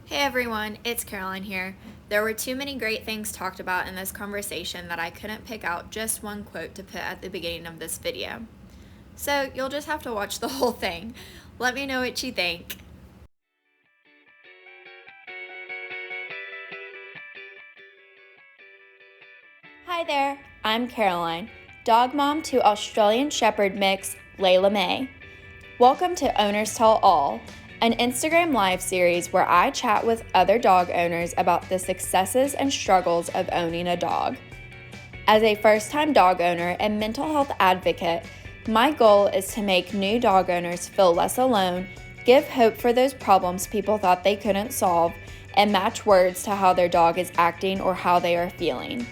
Hey everyone, it's Caroline here. There were too many great things talked about in this conversation that I couldn't pick out just one quote to put at the beginning of this video. So you'll just have to watch the whole thing. Let me know what you think. Hi there, I'm Caroline, dog mom to Australian Shepherd mix Layla May. Welcome to Owners Tell All, an Instagram live series where I chat with other dog owners about the successes and struggles of owning a dog. As a first-time dog owner and mental health advocate, my goal is to make new dog owners feel less alone, give hope for those problems people thought they couldn't solve, and match words to how their dog is acting or how they are feeling.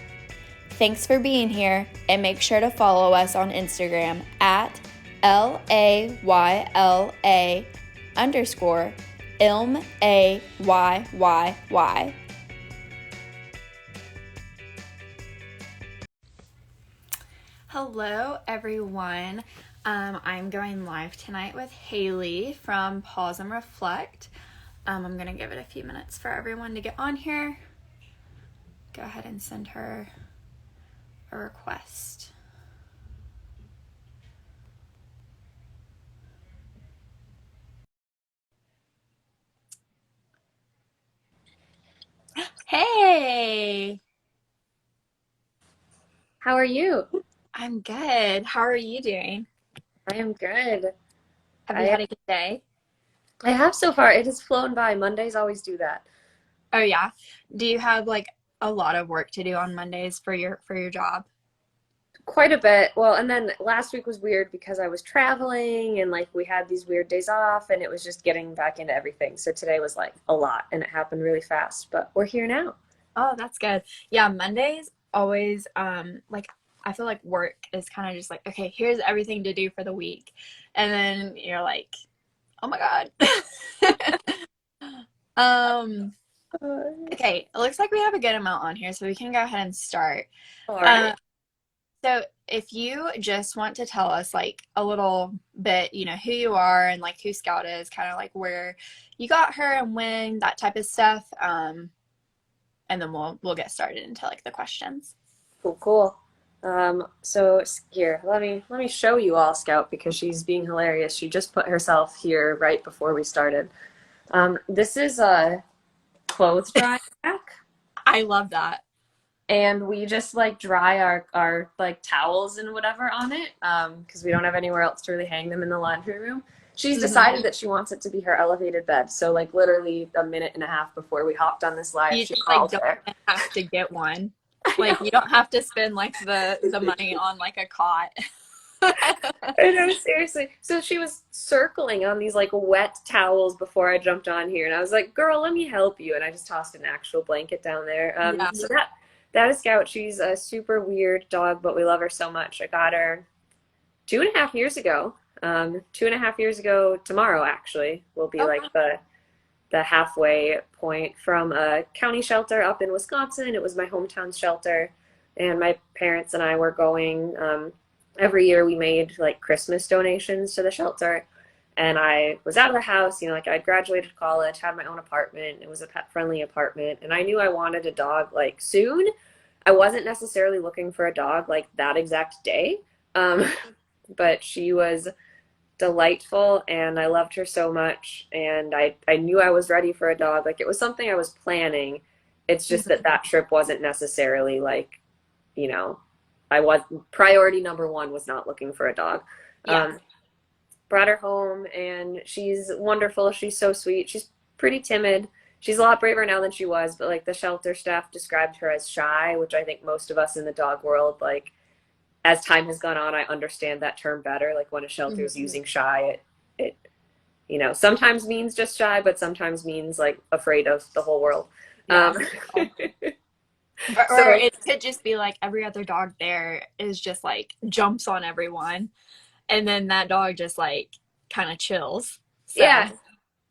Thanks for being here, and make sure to follow us on Instagram at LAYLA_ILMAYYY. Hello, everyone. I'm going live tonight with Haley from Pause and Reflect. I'm going to give it a few minutes for everyone to get on here. Go ahead and send her a request. Hey! How are you? I'm good. How are you doing? I am good. Have you I had a good day? I have so far. It has flown by. Mondays always do that. Oh yeah. Do you have like a lot of work to do on Mondays for your job? Quite a bit. Well, and then last week was weird because I was traveling and like we had these weird days off and it was just getting back into everything. So today was like a lot and it happened really fast, but we're here now. Oh, that's good. Yeah, Mondays always like I feel like work is kind of just like, okay, here's everything to do for the week. And then you're like, oh my God. Um, okay, it looks like we have a good amount on here, so we can go ahead and start. All Um, right. so if you just want to tell us like a little bit, who you are and like who Scout is, kind of like where you got her and when, that type of stuff. And then we'll get started into like the questions. Cool, cool. So here, let me show you all Scout because she's being hilarious. She just put herself here right before we started. This is a clothes drying rack. I love that. And we just like dry our like towels and whatever on it because we don't have anywhere else to really hang them in the laundry room. She's Hmm. decided that she wants it to be her elevated bed. So like literally a minute and a half before we hopped on this live, You she just like crawled don't there. have to get one. I Like know. you don't have to spend like the money on like a cot. I know, seriously. So she was circling on these like wet towels before I jumped on here, and I was like, "Girl, let me help you." And I just tossed an actual blanket down there. Yeah. So that is Scout. She's a super weird dog, but we love her so much. I got her 2.5 years ago. 2.5 years ago tomorrow, actually, will be Oh, like wow. the halfway point from a county shelter up in Wisconsin. It was my hometown shelter, and my parents and I were going. Every year we made like Christmas donations to the shelter, and I was out of the house. Like I'd graduated college, had my own apartment. It was a pet-friendly apartment, and I knew I wanted a dog like soon. I wasn't necessarily looking for a dog like that exact day, um, but she was delightful and I loved her so much and I knew I was ready for a dog. Like it was something I was planning. It's just that Mhm. that trip wasn't necessarily like, you know, I was priority number one was not looking for a dog. Yeah. Um, Brought her home and she's wonderful. She's so sweet. She's pretty timid. She's a lot braver now than she was, but like the shelter staff described her as shy, which I think most of us in the dog world like as time has gone on, I understand that term better. Like when a shelter is Mhm. using shy, it sometimes means just shy, but sometimes means like afraid of the whole world. Yeah. Um, Or, or so it could just be like every other dog there is just like jumps on everyone, and then that dog just like kind of chills. So yeah,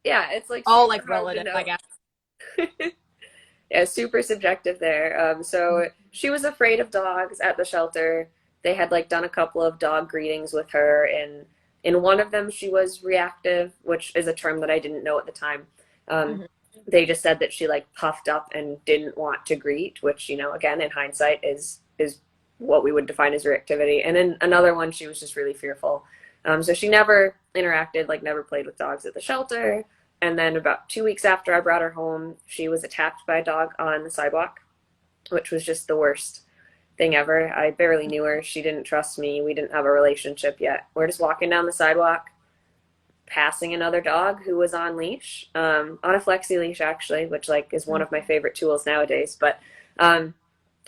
yeah, it's like all super like hard to relative, I know. guess. Yeah, super subjective there. So she was afraid of dogs at the shelter. They had like done a couple of dog greetings with her, and in one of them she was reactive, which is a term that I didn't know at the time. Um, Mhm. they just said that she like puffed up and didn't want to greet, which, you know, again, in hindsight is what we would define as reactivity. And then another one, she was just really fearful. So she never interacted, like never played with dogs at the shelter. And then about 2 weeks after I brought her home, she was attacked by a dog on the sidewalk, which was just the worst thing ever. I barely knew her. She didn't trust me. We didn't have a relationship yet. We're just walking down the sidewalk, passing another dog who was on leash, on a flexi leash actually, which like is one of my favorite tools nowadays. But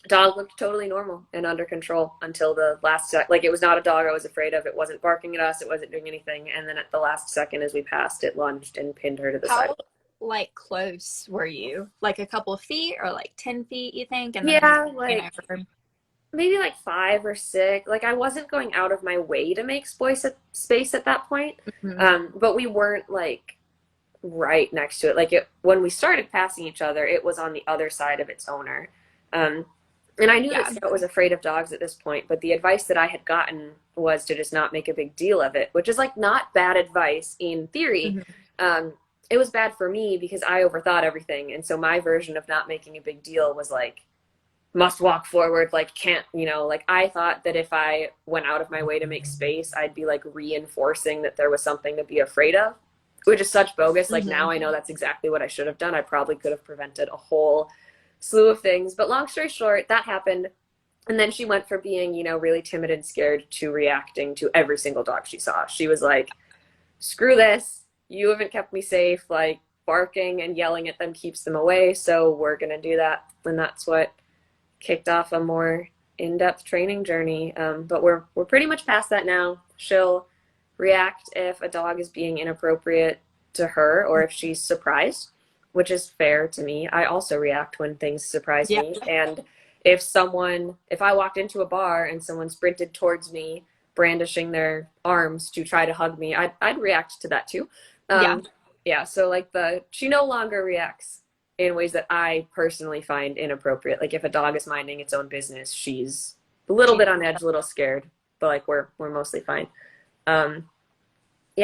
dog looked totally normal and under control until the last sec. Like it was not a dog I was afraid of. It wasn't barking at us. It wasn't doing anything. And then at the last second, as we passed, it lunged and pinned her to the sidewalk. Like close were you? Like a couple of feet or like 10 feet, you think? And then yeah, like maybe like 5 or 6. Like I wasn't going out of my way to make space at that point. But we weren't like right next to it. Like when we started passing each other, it was on the other side of its owner. And I knew that Scout was afraid of dogs at this point, but the advice that I had gotten was to just not make a big deal of it, which is like not bad advice in theory. It was bad for me because I overthought everything. And so my version of not making a big deal was like, must walk forward, like can't, you know, like I thought that if I went out of my way to make space, I'd be like reinforcing that there was something to be afraid of, which is such bogus. Like now I know that's exactly what I should have done. I probably could have prevented a whole slew of things. But long story short, that happened. And then she went from being, you know, really timid and scared to reacting to every single dog she saw. She was like, screw this. You haven't kept me safe. Like barking and yelling at them keeps them away. So we're going to do that. And that's what kicked off a more in-depth training journey. But we're pretty much past that now. She'll react if a dog is being inappropriate to her or if she's surprised, which is fair to me. I also react when things surprise me. And if I walked into a bar and someone sprinted towards me, brandishing their arms to try to hug me, I'd react to that too. So like she no longer reacts in ways that I personally find inappropriate. Like if a dog is minding its own business, she's a little bit on edge, a little scared, but like we're mostly fine.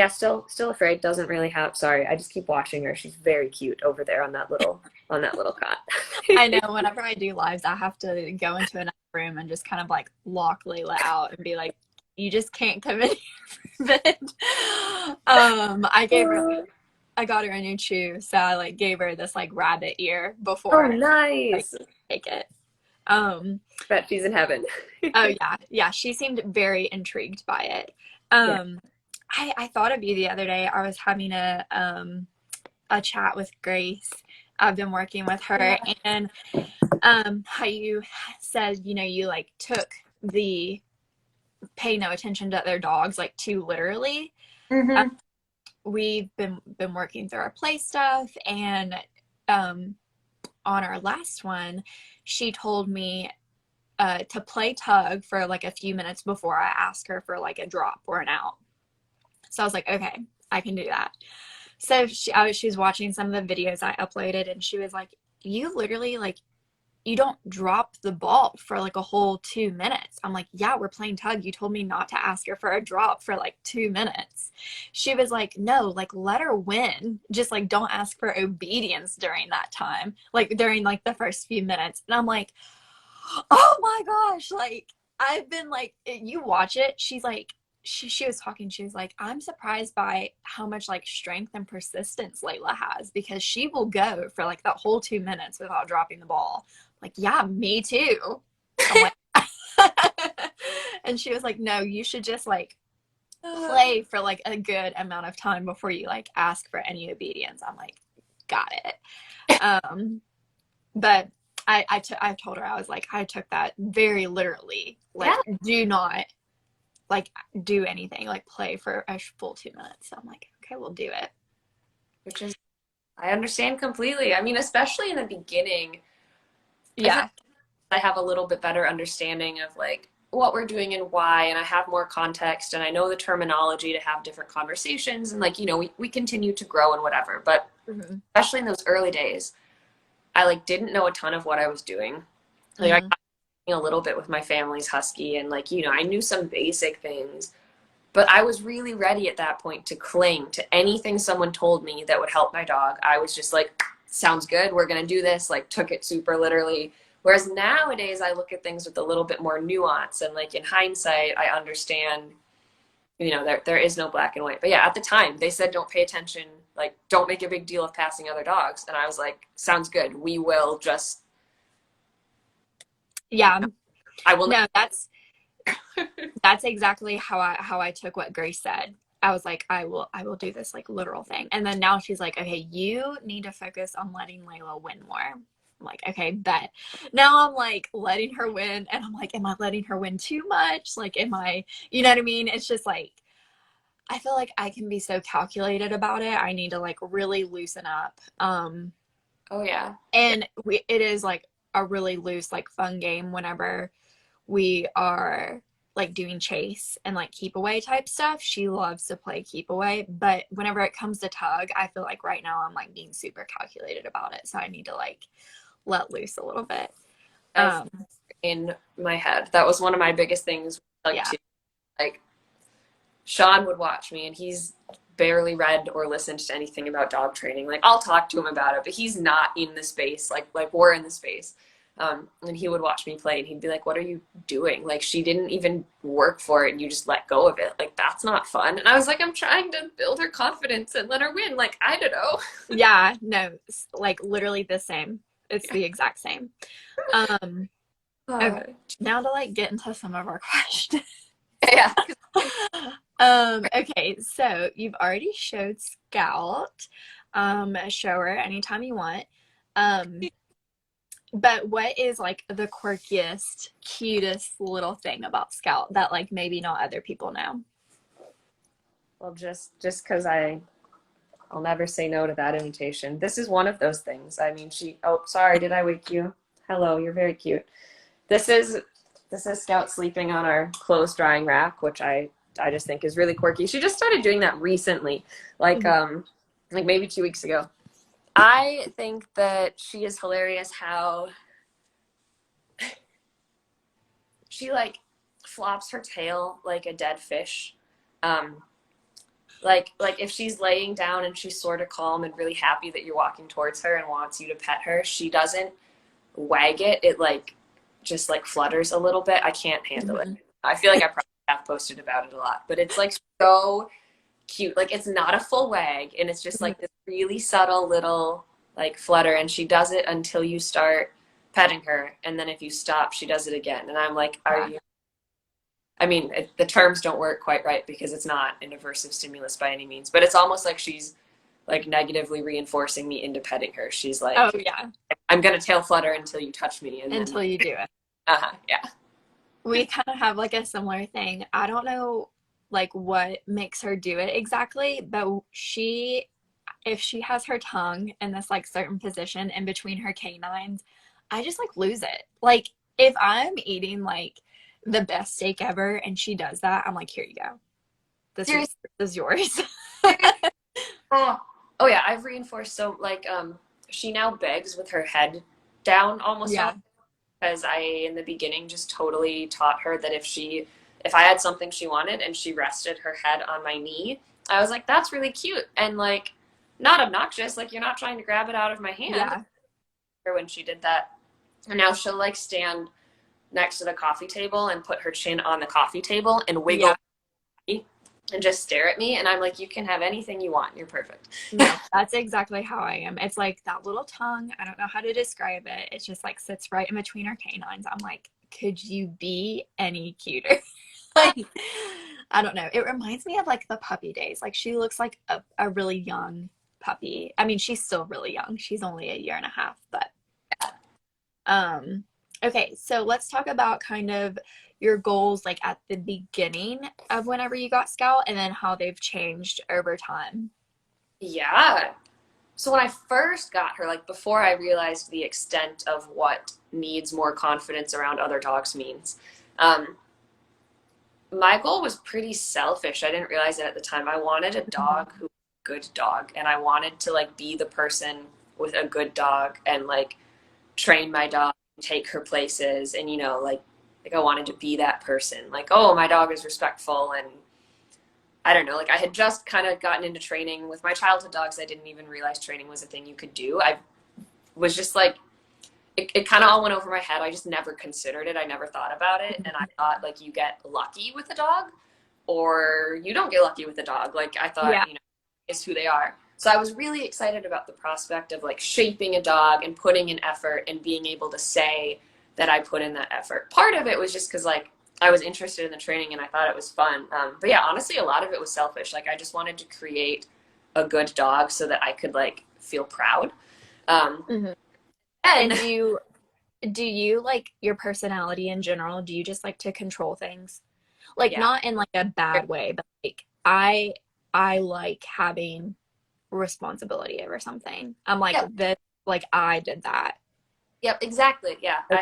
Still afraid. Doesn't really have. Sorry, I just keep watching her. She's very cute over there on that little cot. I know. Whenever I do lives, I have to go into another room and just kind of like lock Layla out and be like, "You just can't come in here." I got her a new chew, so I like gave her this like rabbit ear before. Oh, nice. Take it. Bet she's in heaven. Oh yeah. She seemed very intrigued by it. I thought of you the other day. I was having a chat with Grace. I've been working with her, and how you said, you know, you like took the pay no attention to other dogs like too literally. We've been working through our play stuff, and on our last one, she told me to play tug for like a few minutes before I asked her for like a drop or an out. So I was like, okay, I can do that. So she was watching some of the videos I uploaded, and she was like, you literally like, you don't drop the ball for like a whole 2 minutes. I'm like, yeah, we're playing tug. You told me not to ask her for a drop for like 2 minutes. She was like, no, like let her win. Just like don't ask for obedience during that time, like during like the first few minutes. And I'm like, oh my gosh, like I've been like, you watch it. She's like, she was talking, she was like, I'm surprised by how much like strength and persistence Layla has, because she will go for like that whole 2 minutes without dropping the ball. I'm like, yeah, me too. I'm like, and she was like, no, you should just like play for like a good amount of time before you like ask for any obedience. I'm like, got it. But I told her, I was like, I took that very literally. Like, do not like do anything, like play for a full 2 minutes. So I'm like, okay, we'll do it. Which is, I understand completely. I mean, especially in the beginning. Yeah. I have a little bit better understanding of like what we're doing and why, and I have more context, and I know the terminology to have different conversations, and like, you know, we continue to grow and whatever. But especially in those early days, I like didn't know a ton of what I was doing. Like I got a little bit with my family's husky, and like, you know, I knew some basic things, but I was really ready at that point to cling to anything someone told me that would help my dog. I was just like, sounds good, we're gonna do this, like took it super literally. Whereas nowadays I look at things with a little bit more nuance, and like in hindsight, I understand, there is no black and white. But yeah, at the time they said don't pay attention, like don't make a big deal of passing other dogs. And I was like, sounds good. We will just, Yeah. I will. No, that's exactly how I took what Grace said. I was like, I will do this like literal thing. And then now she's like, okay, you need to focus on letting Layla win more. I'm like, okay, bet. Now I'm like letting her win, and I'm like, am I letting her win too much? Like, am I, you know what I mean? It's just like I feel like I can be so calculated about it. I need to like really loosen up. Oh yeah. And it is like a really loose, like fun game whenever we are like doing chase and like keep away type stuff. She loves to play keep away, but whenever it comes to tug, I feel like right now I'm like being super calculated about it. So I need to like let loose a little bit. I've in my head. That was one of my biggest things. Like, Yeah. like Sean would watch me, and he's barely read or listened to anything about dog training. Like I'll talk to him about it, but he's not in the space. Like we're in the space. And he would watch me play, and he'd be like, "What are you doing? Like she didn't even work for it, and you just let go of it. Like that's not fun." And I was like, "I'm trying to build her confidence and let her win. Like I don't know." Yeah, no, like literally the same. It's Yeah. the exact same. Um, okay, now to like get into some of our questions. Yeah. Okay, so you've already showed Scout. Show her anytime you want. Um, but what is like the quirkiest, cutest little thing about Scout that like maybe not other people know? Well, just because I'll never say no to that invitation. This is one of those things. I mean, oh, sorry, did I wake you? Hello, you're very cute. This is Scout sleeping on our clothes drying rack, which I just think is really quirky. She just started doing that recently, like maybe 2 weeks ago. I think that she is hilarious how she like flops her tail like a dead fish. Um, like if she's laying down and she's sort of calm and really happy that you're walking towards her and wants you to pet her, she doesn't wag it. It like just like flutters a little bit. I can't handle it. Mhm. I feel like I probably have posted about it a lot, but it's like so cute. Like it's not a full wag, and it's just like this really subtle little like flutter, and she does it until you start petting her, and then if you stop, she does it again. And I'm like, are Yeah. you? I mean, the terms don't work quite right because it's not an aversive stimulus by any means, but it's almost like she's like negatively reinforcing me into petting her. She's Oh like, yeah, I'm gonna tail flutter until you touch me, and then until you do it. yeah. We kind of have like a similar thing. I don't know like what makes her do it exactly, but if she has her tongue in this like certain position in between her canines, I just like lose it. Like if I'm eating like the best steak ever and she does that, I'm like, here you go. Seriously. This is yours. Oh, oh yeah, I've reinforced so like she now begs with her head down almost all Yeah. because I in the beginning just totally taught her that if I had something she wanted and she rested her head on my knee, I was like, that's really cute and like not obnoxious, like you're not trying to grab it out of my hand. Yeah. When she did that. And now she'll like stand next to the coffee table and put her chin on the coffee table and wiggle Yeah. and just stare at me. And I'm like, you can have anything you want. You're perfect. No, that's exactly how I am. It's like that little tongue. I don't know how to describe it. It just like sits right in between our canines. I'm like, could you be any cuter? Like, I don't know. It reminds me of like the puppy days. Like she looks like a really young puppy. I mean, she's still really young. She's only a year and a half, but um okay, so let's talk about kind of your goals like at the beginning of whenever you got Scout and then how they've changed over time. Yeah. So when I first got her, like before I realized the extent of what needs more confidence around other dogs means, um, my goal was pretty selfish. I didn't realize it at the time. I wanted a dog who was a good dog, and I wanted to like be the person with a good dog and like train my dog, take her places, and like I wanted to be that person. Like, oh, my dog is respectful, and I don't know. Like I had just kind of gotten into training with my childhood dogs. I didn't even realize training was a thing you could do. was just like, it kind of all went over my head. I just never considered it. I never thought about it. And I thought, like, you get lucky with a dog or you don't get lucky with a dog. Like, I Yeah. thought, is who they are. So I was really excited about the prospect of like shaping a dog and putting in effort and being able to say that I put in that effort. Part of it was just because like I was interested in the training and I thought it was fun. But yeah, honestly, a lot of it was selfish. Like I just wanted to create a good dog so that I could like feel proud. Um, Hmm. and And do you like your personality in general? Do you just like to control things? Like yeah, not in like a bad way, but like I like having responsibility over something. I'm like yep, this, like I did that. yep, exactly. Yeah, Okay.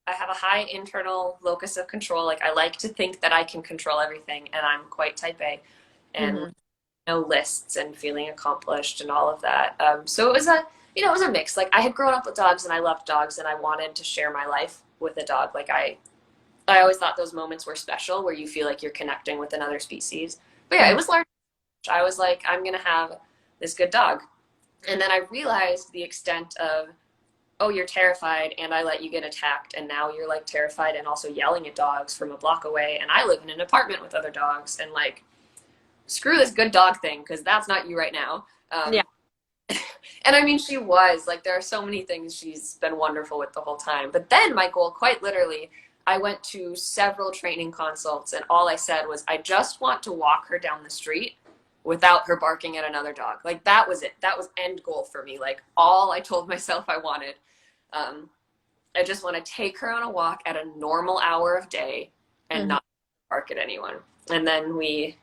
I have a high internal locus of control. Like I like to think that I can control everything, and I'm quite type A, and Hmm. lists and feeling accomplished and all of that. So it was it was a mix. Like I had grown up with dogs and I loved dogs and I wanted to share my life with a dog. Like I always thought those moments were special where you feel like you're connecting with another species. But yeah, it Hmm. was large. I was like, I'm gonna have this good dog, and then I realized the extent of, oh, you're terrified and I let you get attacked and now you're like terrified and also yelling at dogs from a block away and I live in an apartment with other dogs and like screw this good dog thing because that's not you right now. Yeah. And I mean, she was like, there are so many things she's been wonderful with the whole time. But then, Michael, quite literally, I went to several training consults, and all I said was, I just want to walk her down the street without her barking at another dog. Like, that was it. That was end goal for me. Like, all I told myself I wanted. Um, I just want to take her on a walk at a normal hour of day and Hmm. not bark at anyone. And then we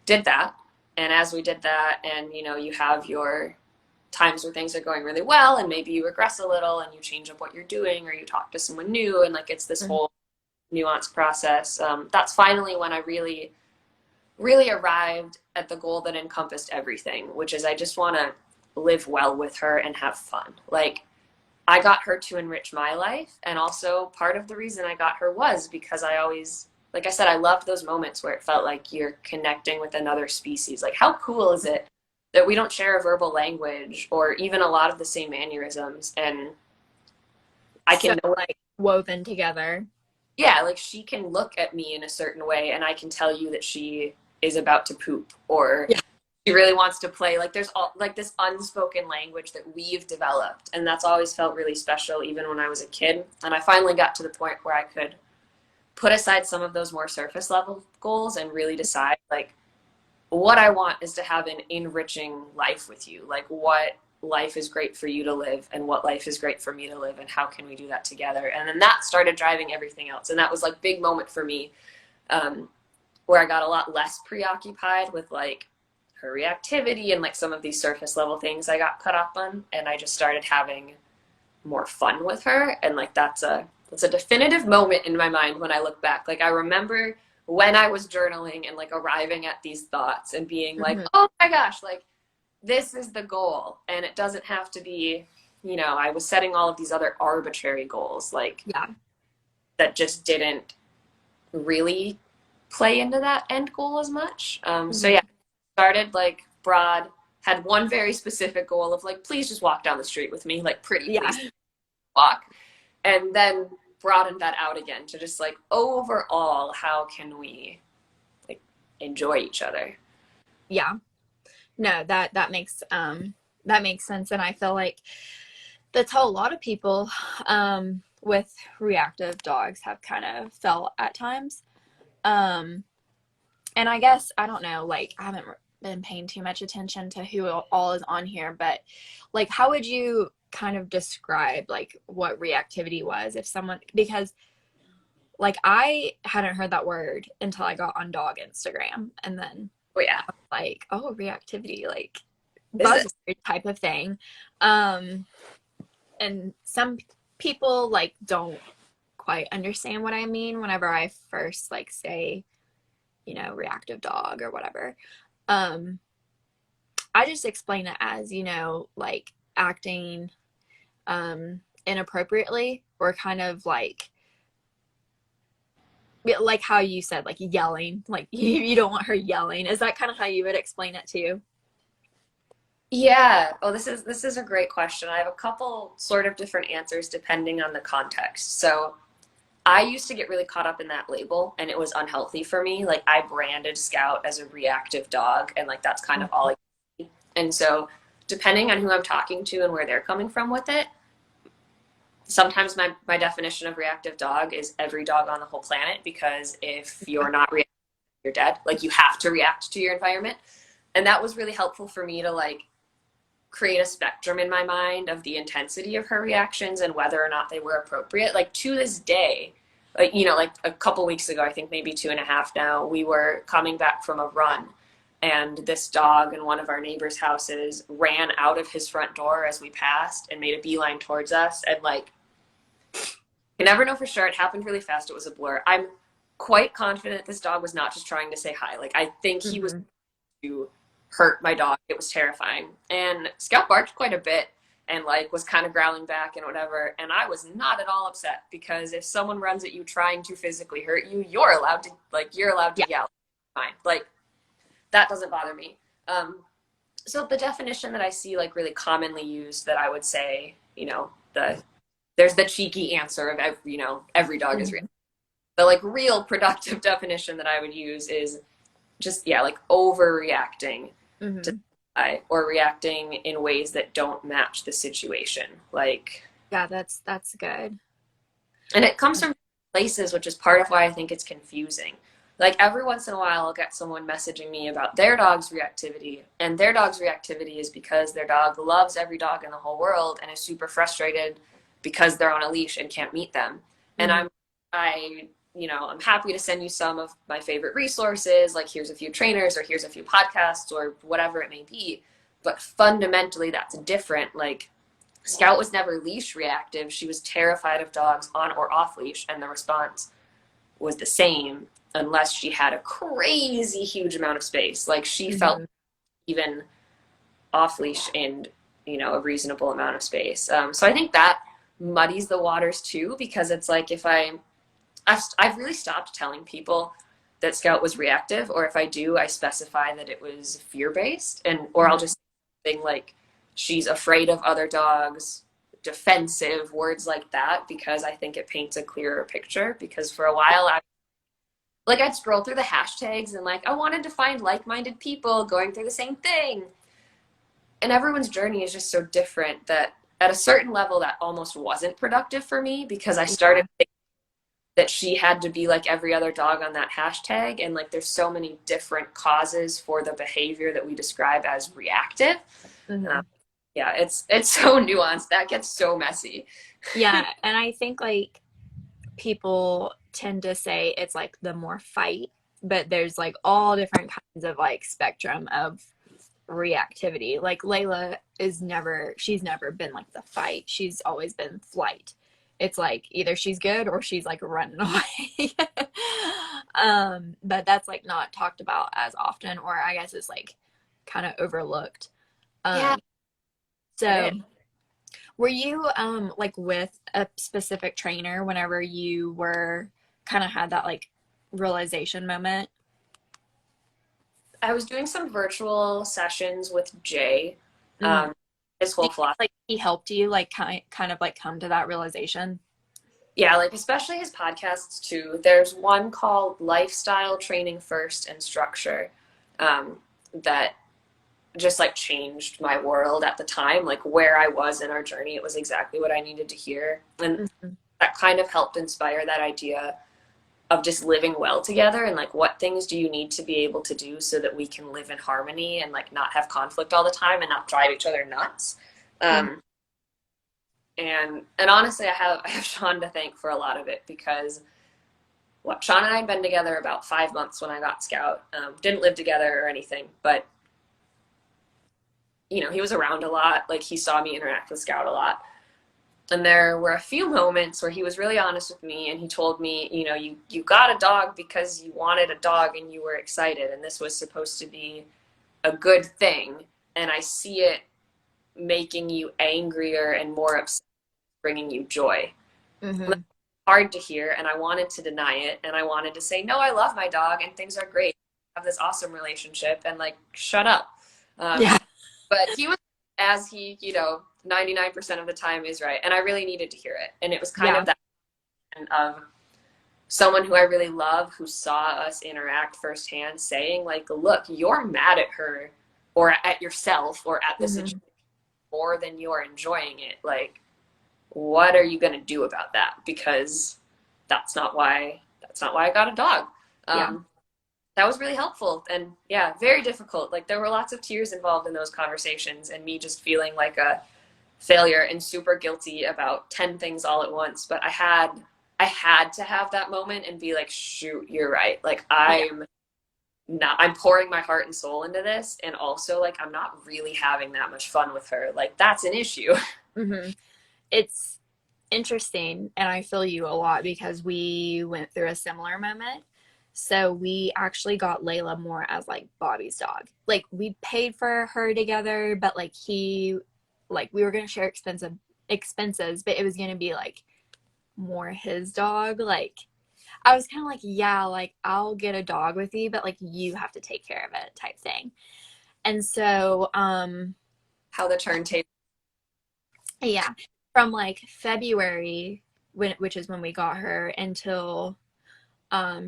did that. And as we did that, and you have your times where things are going really well, and maybe you regress a little and you change up what you're doing, or you talk to someone new, and like it's this Hmm. whole nuanced process. That's finally when I really, really arrived at the goal that encompassed everything, which is I just want to live well with her and have fun. Like, I got her to enrich my life. And also, part of the reason I got her was because I always, like I said, I loved those moments where it felt like you're connecting with another species. Like, how cool is it that we don't share a verbal language or even a lot of the same mannerisms? And I So can know, like woven together. yeah, like she can look at me in a certain way and I can tell you that she is about to poop or Yeah. she really wants to play. Like there's all like this unspoken language that we've developed, and that's always felt really special even when I was a kid. And I finally got to the point where I could put aside some of those more surface level goals and really decide like what I want is to have an enriching life with you. Like what life is great for you to live and what life is great for me to live and how can we do that together. And then that started driving everything else, and that was like big moment for me, um, where I got a lot less preoccupied with like her reactivity and like some of these surface level things I got caught up on, and I just started having more fun with her. And like that's a definitive moment in my mind when I look back. Like I remember when I was journaling and like arriving at these thoughts and being like, Hmm. oh my gosh, like this is the goal, and it doesn't have to be, I was setting all of these other arbitrary goals like Yeah. that just didn't really play into that end goal as much. So Hmm. yeah, started like broad, had one very specific goal of like, please just walk down the street with me, like pretty Yeah. please walk, and then broadened that out again to just like overall, how can we like enjoy each other? Yeah. No, that makes sense. And I feel like that's how a lot of people with reactive dogs have kind of felt at times. Um and I guess I don't know, like I haven't been paying too much attention to who all is on here, but like how would you kind of describe like what reactivity was if someone, because like I hadn't heard that word until I got on dog Instagram, and then Oh yeah, like, oh, reactivity, like is it? buzzword type of thing. Um, and some people like don't quite understand what I mean whenever I first like say, reactive dog or whatever. Um, I just explain it as, like acting inappropriately or kind of like how you said, like yelling, like you don't want her yelling. Is that kind of how you would explain it to you? Yeah. Oh, this is a great question. I have a couple sort of different answers depending on the context. So I used to get really caught up in that label and it was unhealthy for me. Like I branded Scout as a reactive dog and like that's kind of all I see. And so depending on who I'm talking to and where they're coming from with it, sometimes my definition of reactive dog is every dog on the whole planet because if you're not reactive, you're dead. Like you have to react to your environment. And that was really helpful for me to like create a spectrum in my mind of the intensity of her reactions and whether or not they were appropriate. Like to this day, like like a couple weeks ago, I think maybe 2.5 now, we were coming back from a run and this dog in one of our neighbors' houses ran out of his front door as we passed and made a beeline towards us. And like, you never know for sure. It happened really fast. It was a blur. I'm quite confident this dog was not just trying to say hi. Like I think he was to hurt my dog. It was terrifying. And Scout barked quite a bit and like was kind of growling back and whatever. And I was not at all upset because if someone runs at you trying to physically hurt you, you're allowed to Yeah. yell. Fine. Like that doesn't bother me. So the definition that I see like really commonly used that I would say, there's the cheeky answer of every dog is real. Mhm. The like real productive definition that I would use is just like overreacting to Mhm. or reacting in ways that don't match the situation. Like, Yeah, that's good. and it comes from places, which is part of why I think it's confusing. Like every once in a while, I'll get someone messaging me about their dog's reactivity, and their dog's reactivity is because their dog loves every dog in the whole world and is super frustrated because they're on a leash and can't meet them. And Mhm. I'm happy to send you some of my favorite resources, like here's a few trainers or here's a few podcasts or whatever it may be. But fundamentally, that's different. Like Scout was never leash reactive. She was terrified of dogs on or off leash, and the response was the same unless she had a crazy huge amount of space. Like she felt Mhm. even off leash in a reasonable amount of space. So I think that muddies the waters too, because it's like if I've really stopped telling people that Scout was reactive, or if I do, I specify that it was fear based, or I'll Mhm. just say something like she's afraid of other dogs, defensive, words like that, because I think it paints a clearer picture. Because for a while, I'd scroll through the hashtags and like I wanted to find like minded people going through the same thing, and everyone's journey is just so different that at a certain level that almost wasn't productive for me because I started Yeah. that she had to be like every other dog on that hashtag. And like there's so many different causes for the behavior that we describe as reactive. um, Mhm. yeah, it's so nuanced, that gets so messy. Yeah, and I think like people tend to say it's like the more fight, but there's like all different kinds of like spectrum of reactivity. Like Layla she's never been like the fight. She's always been flight. It's like either she's good or she's like running away. But that's like not talked about as often, or I guess it's like kind of overlooked. Yeah, Um, get it. so were you like with a specific trainer whenever you were kind of had that like realization moment? I was doing some virtual sessions with Jay. Mm-hmm. His Do whole you think philosophy. like he helped you like kind of like come to that realization? Yeah, like especially his podcasts too. There's one called Lifestyle Training First and Structure, that just like changed my world at the time. Like where I was in our journey, it was exactly what I needed to hear. And Mm-hmm. that kind of helped inspire that idea of just living well together and like what things do you need to be able to do so that we can live in harmony and like not have conflict all the time and not drive each other nuts. Um, and honestly, I have Sean to thank for a lot of it because Sean and I had been together about 5 months when I got Scout. Didn't live together or anything, but he was around a lot. Like he saw me interact with Scout a lot. And there were a few moments where he was really honest with me and he told me, you got a dog because you wanted a dog and you were excited and this was supposed to be a good thing. And I see it making you angrier and more upset, bringing you joy. Mm-hmm. Hard to hear, and I wanted to deny it, and I wanted to say, no, I love my dog and things are great. I have this awesome relationship, and like, shut up. Um, Yeah. But he was, as he, 99% of the time is right. And I really needed to hear it. And it was kind Yeah. of that of someone who I really love who saw us interact firsthand saying, like, look, you're mad at her or at yourself or at the Mm-hmm. situation more than you're enjoying it. Like, what are you going to do about that? Because that's not why I got a dog. Yeah. Um, that was really helpful and yeah, very difficult. Like there were lots of tears involved in those conversations and me just feeling like a failure and super guilty about 10 things all at once. But I had to have that moment and be like, shoot, you're right. Like Yeah. I'm pouring my heart and soul into this. And also like, I'm not really having that much fun with her. Like that's an issue. Mm-hmm. It's interesting, and I feel you a lot because we went through a similar moment. So we actually got Layla more as like Bobby's dog. Like we paid for her together, but like we were gonna share expenses, but it was gonna be like more his dog. Like I was kind of like, yeah, like I'll get a dog with you, but like you have to take care of it type thing. And so, How the turntable. yeah, from like February, which is when we got her, until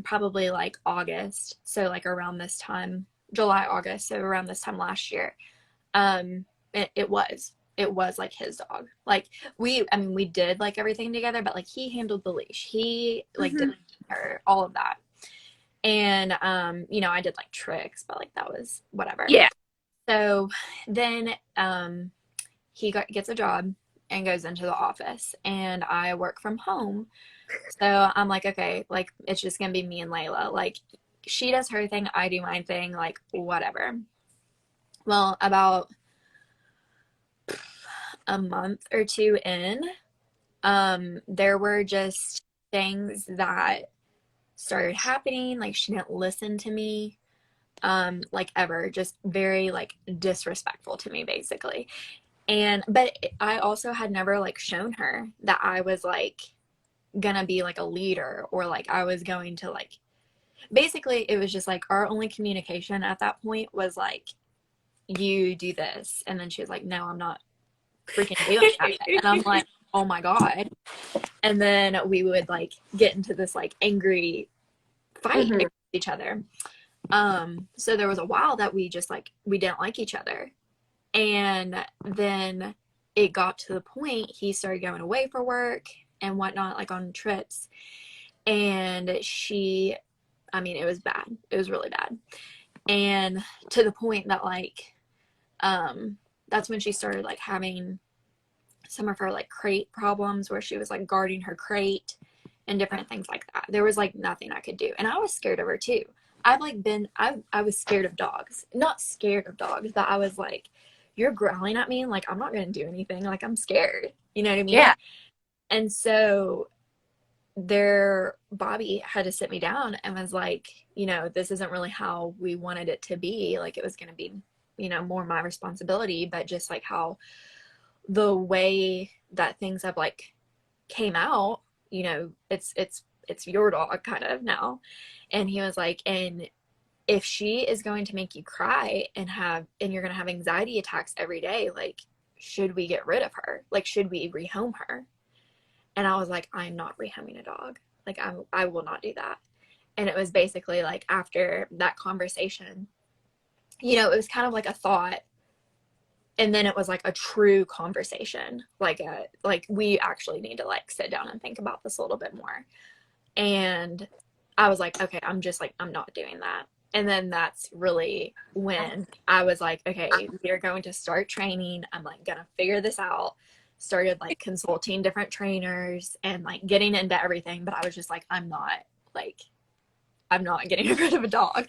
probably like August. So like around this time, July, August. So around this time last year, it was like his dog. Like I mean, we did like everything together, but like he handled the leash. He like Mm-hmm. did her, all of that. And I did like tricks, but like that was whatever. Yeah. So then he gets a job and goes into the office, and I work from home. So I'm like, okay, like it's just gonna be me and Layla. Like she does her thing, I do my thing, like whatever. Well, about a month or two in, there were just things that started happening. Like she didn't listen to me, like ever, just very like disrespectful to me, basically. But I also had never like shown her that I was like gonna be like a leader, or like I was going to like, basically it was just like our only communication at that point was like, you do this, and then she was like, no, I'm not freaking doing that. And I'm like, oh my god. And then we would like get into this like angry fight Mm-hmm. against each other. So there was a while that we just like we didn't like each other. And then it got to the point he started going away for work and whatnot, like on trips. And I mean, it was bad. It was really bad. And to the point that like, that's when she started like having some of her like crate problems, where she was like guarding her crate and different things like that. There was like nothing I could do. And I was scared of her too. I was scared of dogs. Not scared of dogs, but I was like, you're growling at me and like I'm not gonna do anything. Like I'm scared. You know what I mean? Yeah. And so Bobby had to sit me down and was like, this isn't really how we wanted it to be. Like it was gonna be, more my responsibility, but just like how the way that things have like came out, it's your dog kind of now. And he was like, and if she is going to make you cry and you're going to have anxiety attacks every day, like should we get rid of her? Like should we rehome her? And I was like, I'm not rehoming a dog. Like I will not do that. And it was basically like after that conversation, it was kind of like a thought, and then it was like a true conversation, like we actually need to like sit down and think about this a little bit more. And I was like, okay, I'm not doing that. And then that's really when I was like, okay, we are going to start training. I'm like gonna figure this out. Started like consulting different trainers and like getting into everything, but I was just like, like I'm not getting rid of a dog.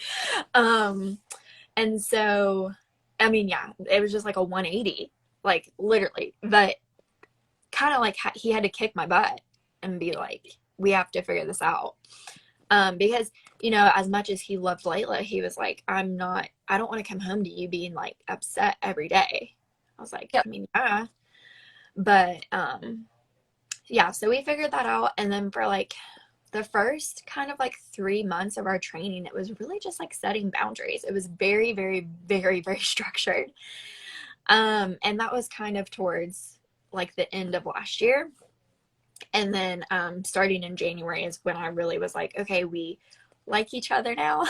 And so, I mean, yeah, it was just like a 180, like literally. But kind of like he had to kick my butt and be like, we have to figure this out. Because, as much as he loved Layla, he was like, I don't want to come home to you being like upset every day. I was like, Yep. I mean, yeah. But, yeah, so we figured that out. And then for like the first kind of like 3 months of our training, it was really just like setting boundaries. It was very, very, very, very structured. And that was kind of towards like the end of last year. And then starting in January is when I really was like, okay, we like each other now.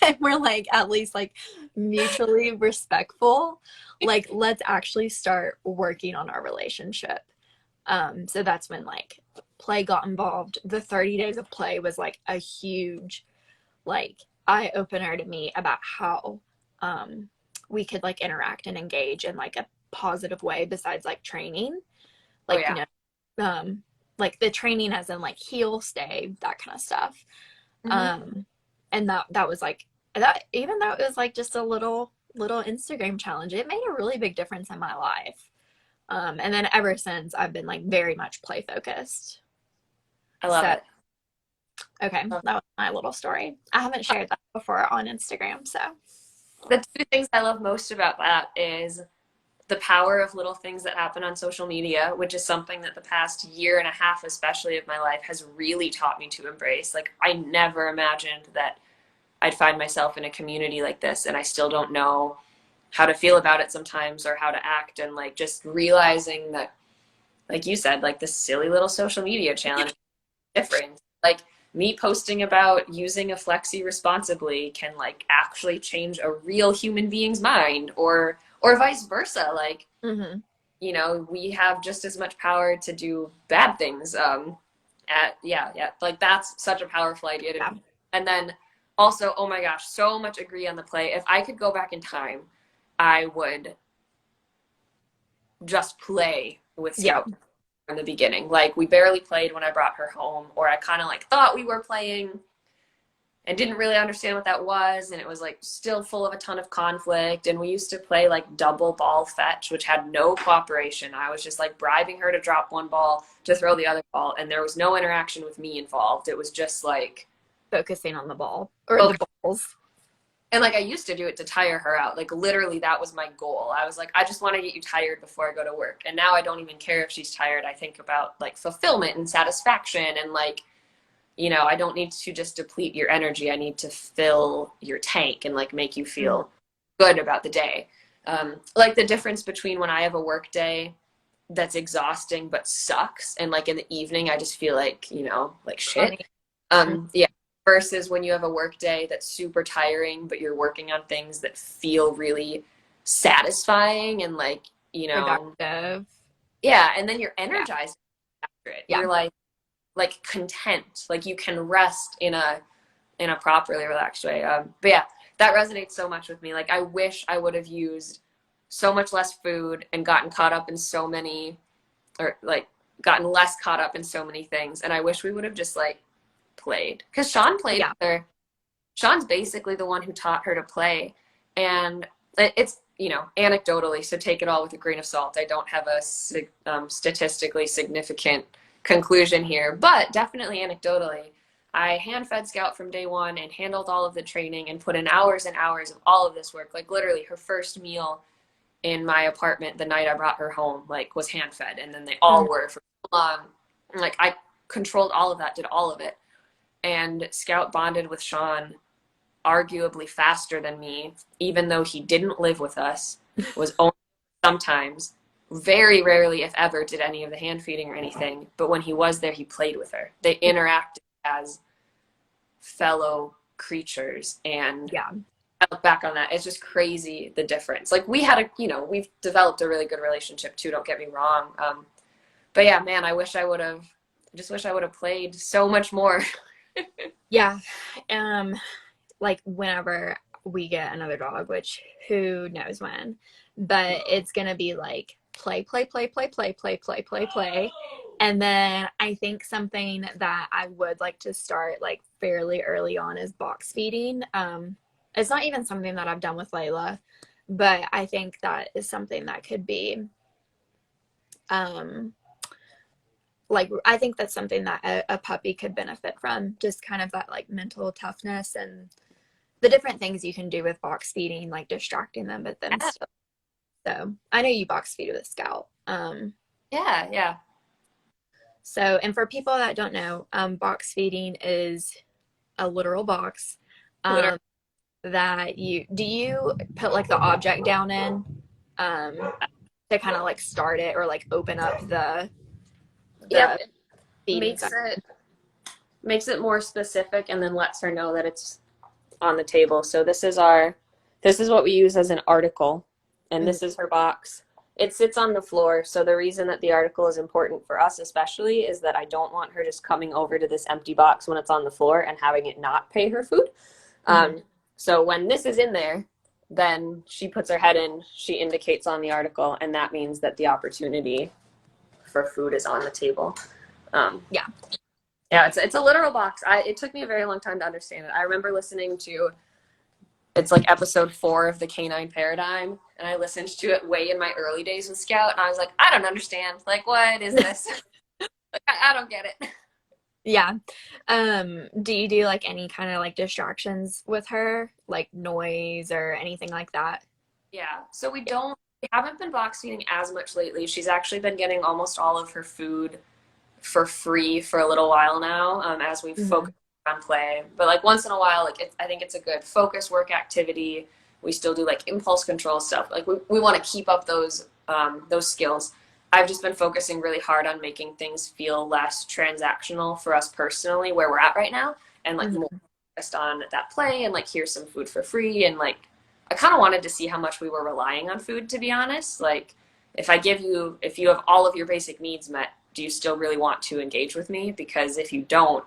And we're like at least like mutually respectful. Like, let's actually start working on our relationship. So that's when like play got involved. The 30 days of play was like a huge like eye opener to me about how we could like interact and engage in like a positive way besides like training. Oh Like, you yeah. know, like the training as in like heel, stay, that kind of stuff. Hmm. Um, and that was like that, even though it was like just a little Instagram challenge, it made a really big difference in my life. And then ever since I've been like very much play focused. I love So it. okay, that was my little story. I haven't shared that before on Instagram, so The two things I love most about that is the power of little things that happen on social media, which is something that the past year and a half, especially of my life, has really taught me to embrace. Like, I never imagined that I'd find myself in a community like this, and I still don't know how to feel about it sometimes or how to act. And like, just realizing that, like you said, like this silly little social media challenge different. Like, me posting about using a flexi responsibly can like actually change a real human being's mind, or vice versa. Like, mm-hmm. we have just as much power to do bad things. Yeah, like that's such a powerful idea to Yeah. me. And then also, oh my gosh, so much agree on the play. If I could go back in time, I would just play with Yeah. Scout in the beginning. Like, we barely played when I brought her home, or I kind of like thought we were playing and didn't really understand what that was, and it was like still full of a ton of conflict. And we used to play like double ball fetch, which had no cooperation. I was just like bribing her to drop one ball to throw the other ball, and there was no interaction with me involved. It was just like Focusing on the ball or both. the balls. And like, I used to do it to tire her out. Like, literally that was my goal. I was like, I just want to get you tired before I go to work. And now I don't even care if she's tired. I think about like fulfillment and satisfaction, and like, I don't need to just deplete your energy. I need to fill your tank and like make you feel good about the day. Like, the difference between when I have a work day that's exhausting but sucks, and like in the evening I just feel like, like shit. Yeah. Versus when you have a work day that's super tiring, but you're working on things that feel really satisfying and like, Productive. yeah. And then you're Yeah. energized after it. Yeah. You're like content, like you can rest in a properly relaxed way. But yeah, that resonates so much with me. Like, I wish I would have used so much less food and gotten caught up in so many, or like gotten less caught up in so many things. And I wish we would have just like played, because Sean played Yeah. with her. Sean's basically the one who taught her to play. And it's, anecdotally, so take it all with a grain of salt. I don't have a statistically significant conclusion here, but definitely anecdotally, I hand fed Scout from day one and handled all of the training and put in hours and hours of all of this work. Like, literally, her first meal in my apartment the night I brought her home, like, was hand fed, and then they all were for so long. Like, I controlled all of that, did all of it. And Scout bonded with Sean arguably faster than me, even though he didn't live with us, was only sometimes, very rarely, if ever, did any of the hand feeding or anything. But when he was there, he played with her. They interacted as fellow creatures. And Yeah. I look back on that, it's just crazy the difference. Like, we've developed a really good relationship too, don't get me wrong. But yeah, man, I just wish I would have played so much more. Yeah. Like whenever we get another dog, which who knows when, but it's gonna be like play, play, play, play, play, play, play, play, play. And then I think something that I would like to start like fairly early on is box feeding. It's not even something that I've done with Layla, but I think that is something that could be um like I think that's something that a puppy could benefit from, just kind of that like mental toughness and the different things you can do with box feeding, like distracting them, but then still. So I know you box feed with Scout. Yeah. So, and for people that don't know, box feeding is a literal box Literally. that do you put like the object down in? um, to kind of like start it or like open up Yep, the it feeding makes side. it more specific and then lets her know that it's on the table. So this is what we use as an article, and Mhm. this is her box. It sits on the floor. So the reason that the article is important for us especially is that I don't want her just coming over to this empty box when it's on the floor and having it not pay her food. Mhm. So when this is in there, then she puts her head in, she indicates on the article, and that means that the opportunity for food is on the table. Um, Yeah. yeah, it's a literal box. It took me a very long time to understand it. I remember listening to it's like episode 4 of the Canine Paradigm, and I listened to it way in my early days with Scout, and I was like, I don't understand. Like, what is this? Like, I don't get it. Yeah. Do you do like any kind of like distractions with her, like noise or anything like that? Yeah. So we haven't been box feeding as much lately. She's actually been getting almost all of her food for free for a little while now, as we've Hmm. focused on play. But like once in a while, like I think it's a good focus work activity. We still do like impulse control stuff. Like we want to keep up those skills. I've just been focusing really hard on making things feel less transactional for us personally, where we're at right now, and like more Hmm. focused on that play and like here's some food for free. And like I kind of wanted to see how much we were relying on food, to be honest. Like if you have all of your basic needs met, do you still really want to engage with me? Because if you don't,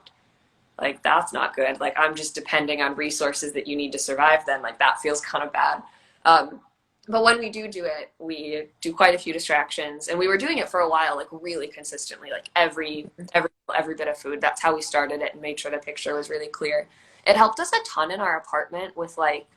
like that's not good. Like I'm just depending on resources that you need to survive, then like that feels kind of bad. Um, but when we do it, we do quite a few distractions, and we were doing it for a while, like really consistently, like every bit of food. That's how we started it and made sure the picture was really clear. It helped us a ton in our apartment with like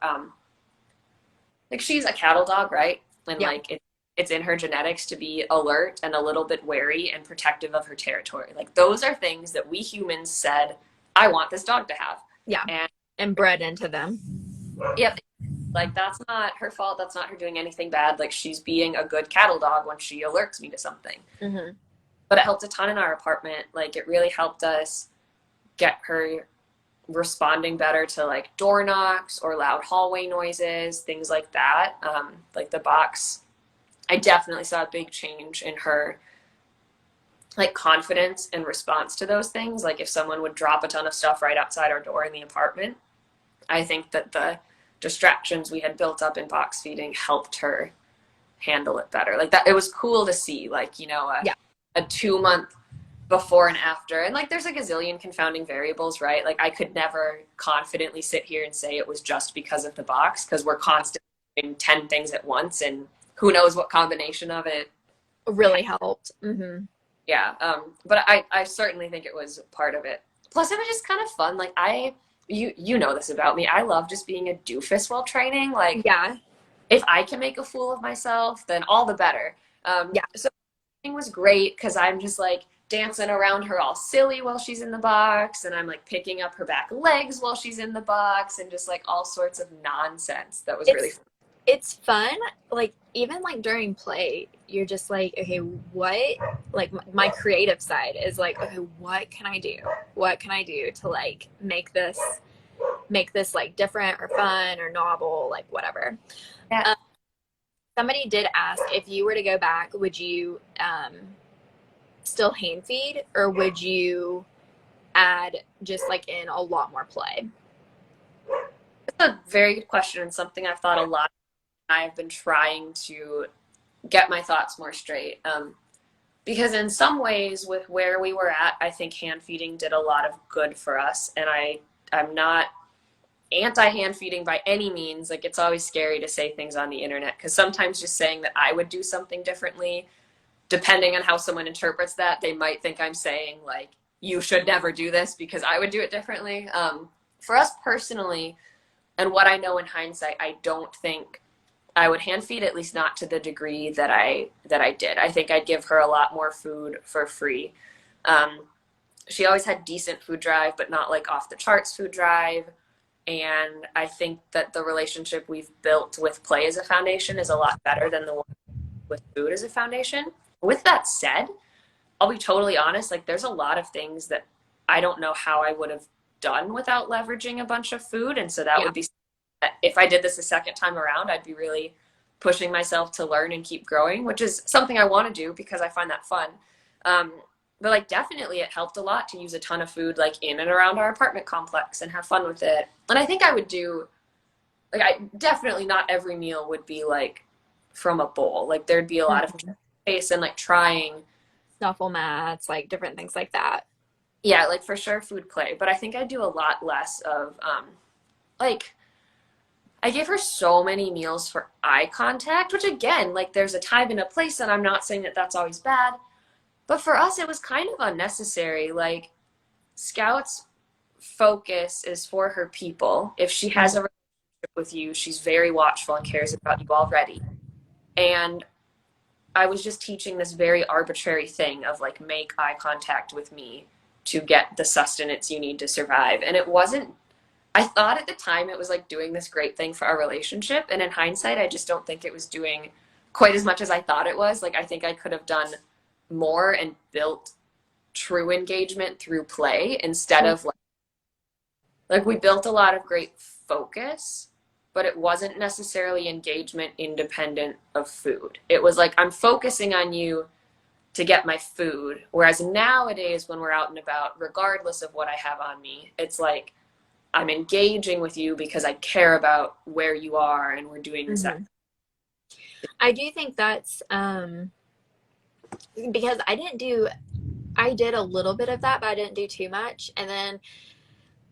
she's a cattle dog, right? And Yeah. like it's in her genetics to be alert and a little bit wary and protective of her territory. Like those are things that we humans said, I want this dog to have. Yeah. And And bred into them. yep, like that's not her fault. That's not her doing anything bad. Like she's being a good cattle dog when she alerts me to something. Hmm. But it helped a ton in our apartment. Like it really helped us get her responding better to like door knocks or loud hallway noises, things like that. Like the box, I definitely saw a big change in her like confidence and response to those things. Like if someone would drop a ton of stuff right outside our door in the apartment, I think that the distractions we had built up in box feeding helped her handle it better. Like that, it was cool to see, like, Yeah. a 2 month before and after. And like there's a gazillion confounding variables, right? Like I could never confidently sit here and say it was just because of the box because we're constantly doing 10 things at once and who knows what combination of it. Really helped. Hmm. Yeah. But I certainly think it was part of it. Plus it was just kind of fun. Like you know this about me. I love just being a doofus while training. Like Yeah. if I can make a fool of myself, then all the better. Yeah. So it was great because I'm just like dancing around her all silly while she's in the box, and I'm like picking up her back legs while she's in the box, and just like all sorts of nonsense. That was really It's fun. it's fun. Like even like during play, you're just like, okay, what? Like my creative side is like, okay, what can I do? What can I do to like make this like different or fun or novel, like whatever. Yeah. Um, Somebody did ask if you were to go back, would you still hand feed or would you add just like in a lot more play? It's a very good question and something I've thought a lot. I've been trying to get my thoughts more straight. Because in some ways, with where we were at, I think hand feeding did a lot of good for us. And I'm not anti hand feeding by any means. Like it's always scary to say things on the internet because sometimes just saying that I would do something differently, depending on how someone interprets that, they might think I'm saying like you should never do this because I would do it differently. For us personally, and what I know in hindsight, I don't think I would hand feed, at least not to the degree that I did. I think I'd give her a lot more food for free. Um, she always had decent food drive, but not like off the charts food drive. And I think that the relationship we've built with play as a foundation is a lot better than the one with food as a foundation. With that said, I'll be totally honest, like there's a lot of things that I don't know how I would have done without leveraging a bunch of food. And so that Yeah. would be if I did this a second time around, I'd be really pushing myself to learn and keep growing, which is something I want to do because I find that fun. But like definitely it helped a lot to use a ton of food like in and around our apartment complex and have fun with it. And I think I would do like I definitely not every meal would be like from a bowl. Like there'd be a lot of space and like trying Snuffle mats, like different things like that. yeah, like for sure food play. But I think I do a lot less of like I gave her so many meals for eye contact, which again, like there's a time and a place, and I'm not saying that that's always bad. But for us, it was kind of unnecessary. Like, Scout's focus is for her people. If she has a relationship with you, she's very watchful and cares about you already. And I was just teaching this very arbitrary thing of like, make eye contact with me to get the sustenance you need to survive. And it wasn't, I thought at the time it was like doing this great thing for our relationship. And in hindsight, I just don't think it was doing quite as much as I thought it was. Like, I think I could have done more and built true engagement through play instead of like we built a lot of great focus, but it wasn't necessarily engagement independent of food. It was like I'm focusing on you to get my food, whereas nowadays when we're out and about, regardless of what I have on me, it's like I'm engaging with you because I care about where you are and we're doing this. I do think that's because I did a little bit of that, but I didn't do too much. And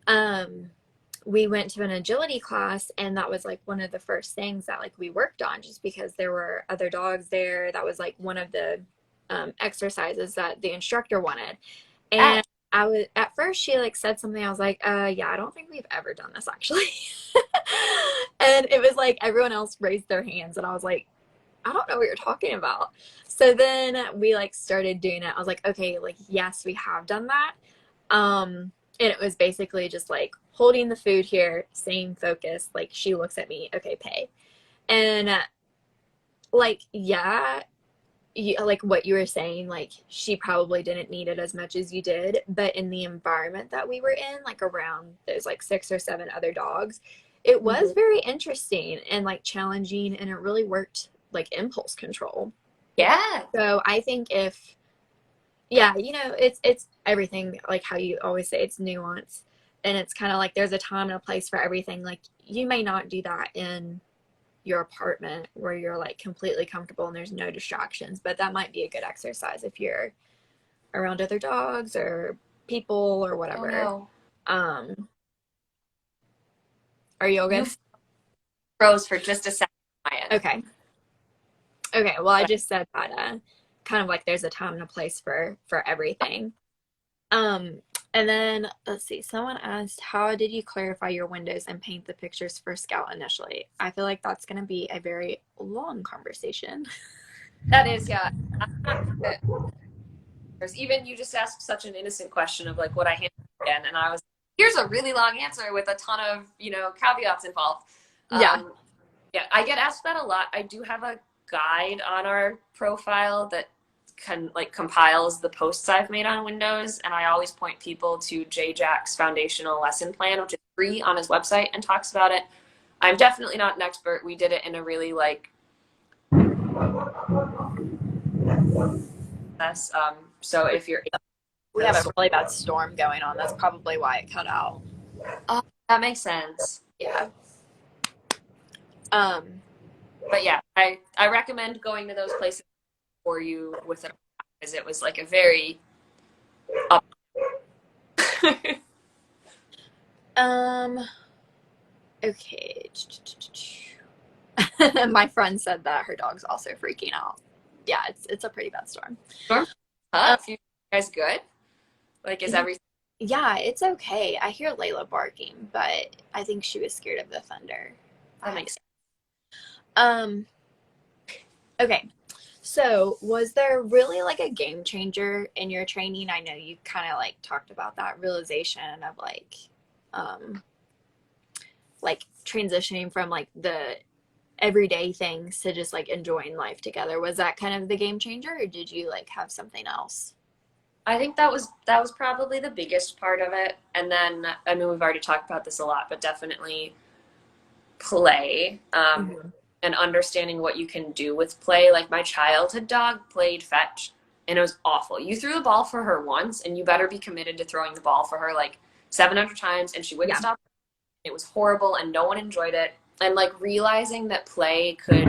then we went to an agility class, and that was like one of the first things that like we worked on, just because there were other dogs there. That was like one of the exercises that the instructor wanted. And I was, at first she like said something, I was like, yeah, I don't think we've ever done this actually. And it was like everyone else raised their hands, and I was like, I don't know what you're talking about. So then we like started doing it. I was like, okay, like, yes, we have done that. And it was basically just like holding the food here, same focus. Like she looks at me, okay, pay. And like, yeah, like what you were saying, like she probably didn't need it as much as you did, but in the environment that we were in, like around those like 6 or 7 other dogs, it was very interesting and like challenging, and it really worked like impulse control. Yeah. So I think if, yeah, you know, it's everything, like how you always say, it's nuance, and it's kind of like there's a time and a place for everything. Like you may not do that in your apartment where you're like completely comfortable and there's no distractions, but that might be a good exercise if you're around other dogs or people or whatever. Oh, no. Are you okay? You froze for just a second. Okay. Well, I just said that kind of like there's a time and a place for everything. And then let's see, someone asked, how did you clarify your windows and paint the pictures for Scout initially? I feel like that's going to be a very long conversation. That is, yeah. Even you just asked such an innocent question of like what I handle again, and I was, here's a really long answer with a ton of, you know, caveats involved. Yeah. Yeah, I get asked that a lot. I do have a guide on our profile that compiles the posts I've made on Windows, and I always point people to J Jack's foundational lesson plan, which is free on his website and talks about it. I'm definitely not an expert. We did it in a really like so if you're We have a really bad storm going on. That's probably why it cut out. Oh, that makes sense. Yeah. But yeah, I recommend going to those places for you with it, because it was like a very okay. My friend said that her dog's also freaking out. Yeah, it's a pretty bad storm. You guys good? Like, is everything? Yeah, it's okay. I hear Layla barking, but I think she was scared of the thunder. That makes sense. Okay. So, was there really like a game changer in your training? I know you kind of like talked about that realization of like transitioning from like the everyday things to just like enjoying life together. Was that kind of the game changer, or did you like have something else? I think that was probably the biggest part of it. And then, I mean, we've already talked about this a lot, but definitely play. and understanding what you can do with play. Like my childhood dog played fetch and it was awful. You threw the ball for her once and you better be committed to throwing the ball for her like 700 times and she wouldn't Yeah. stop. It was horrible and no one enjoyed it. And like realizing that play could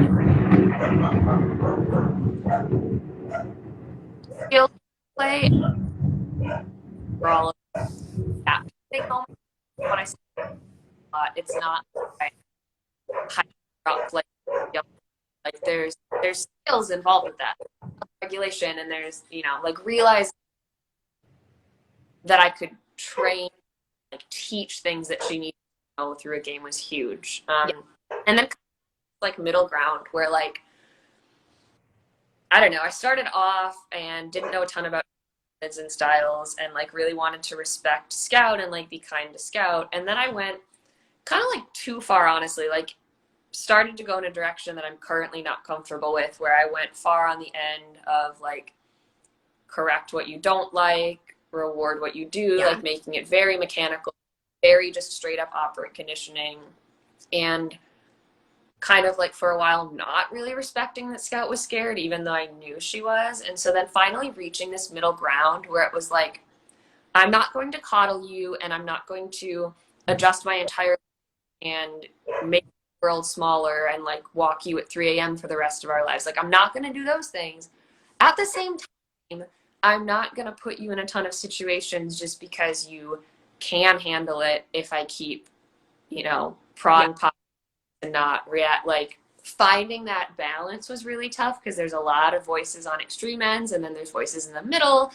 skill play for all of that. Take home what I said. It's not like high up like there's skills involved with that regulation, and there's like realize that I could train, like teach things that she needs to know through a game was huge. And then like middle ground where like I don't know, I started off and didn't know a ton about methods and styles and like really wanted to respect Scout and like be kind to Scout, and then I went kind of like too far, honestly, like started to go in a direction that I'm currently not comfortable with, where I went far on the end of like correct what you don't like, reward what you do, like making it very mechanical, very just straight up operant conditioning, and kind of like for a while not really respecting that Scout was scared, even though I knew she was. And so then finally reaching this middle ground where it was like, I'm not going to coddle you and I'm not going to adjust my entire and make the world smaller and like walk you at 3 a.m. for the rest of our lives. Like I'm not going to do those things. At the same time, I'm not going to put you in a ton of situations just because you can handle it if I keep, prong pop and not react. Like finding that balance was really tough because there's a lot of voices on extreme ends and then there's voices in the middle.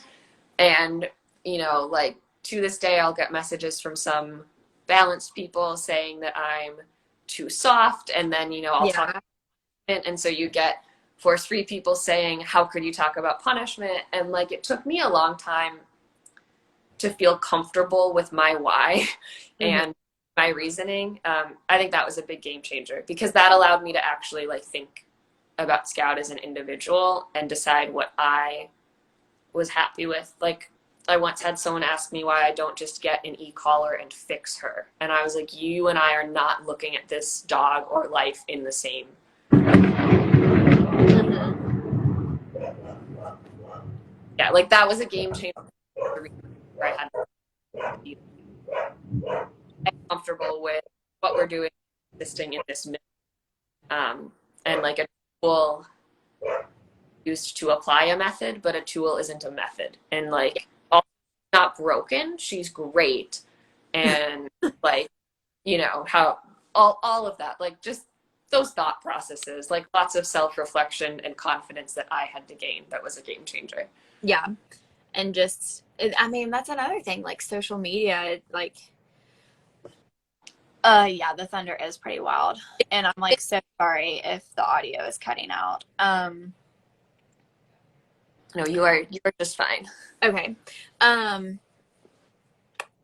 And, like to this day, I'll get messages from some balanced people saying that I'm too soft. And then, I'll talk about it. And so you get force free people saying, how could you talk about punishment? And like, it took me a long time to feel comfortable with my why and my reasoning. I think that was a big game changer because that allowed me to actually like think about Scout as an individual and decide what I was happy with. Like I once had someone ask me why I don't just get an e-collar and fix her. And I was like, you and I are not looking at this dog or life in the same. Yeah, like that was a game changer where I had to be comfortable with what we're doing, existing in this and like a tool used to apply a method, but a tool isn't a method. And like not broken, she's great. And like, how all of that, like just those thought processes, like lots of self-reflection and confidence that I had to gain, that was a game changer. Yeah. And just, I mean, that's another thing, like social media, like, yeah, the thunder is pretty wild. And I'm like, so sorry if the audio is cutting out. No, you are just fine. Okay.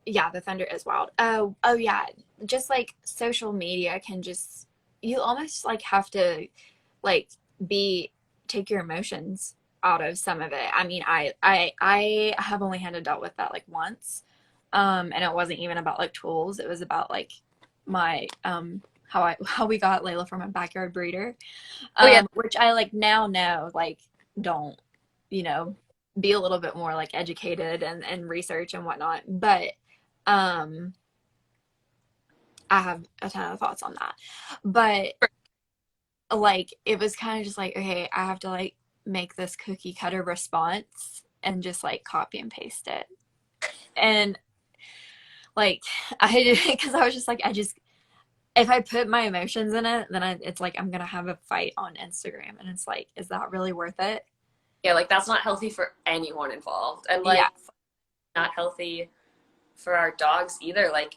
Yeah, the thunder is wild. Oh yeah. Just like social media can just, you almost like have to like take your emotions out of some of it. I mean, I have only had to dealt with that like once. And it wasn't even about like tools. It was about like my, how we got Layla from a backyard breeder. Which I like now know, like, don't, be a little bit more like educated and research and whatnot. But I have a ton of thoughts on that. But like it was kind of just like, okay, I have to like make this cookie cutter response and just like copy and paste it. And like because I was just like, if I put my emotions in it, then it's like I'm gonna have a fight on Instagram, and it's like, is that really worth it? Yeah, like that's not healthy for anyone involved, and like not healthy for our dogs either. Like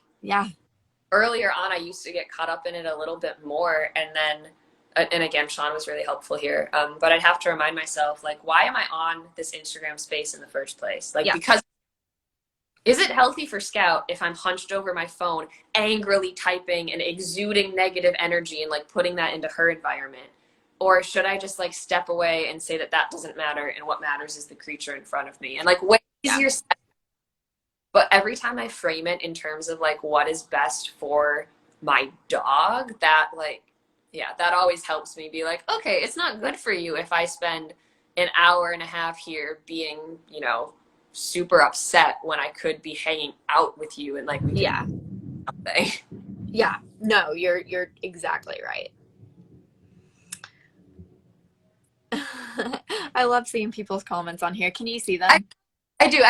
earlier on, I used to get caught up in it a little bit more, and then and again, Sean was really helpful here. But I'd have to remind myself, like, why am I on this Instagram space in the first place? Like, because is it healthy for Scout if I'm hunched over my phone, angrily typing and exuding negative energy and like putting that into her environment? Or should I just like step away and say that that doesn't matter and what matters is the creature in front of me? And like way easier said, but every time I frame it in terms of like what is best for my dog, that like Yeah, that always helps me be like, okay, it's not good for you if I spend an hour and a half here being, super upset when I could be hanging out with you and like we could Yeah. say. Yeah. No, you're exactly right. I love seeing people's comments on here. Can you see I, them? I do.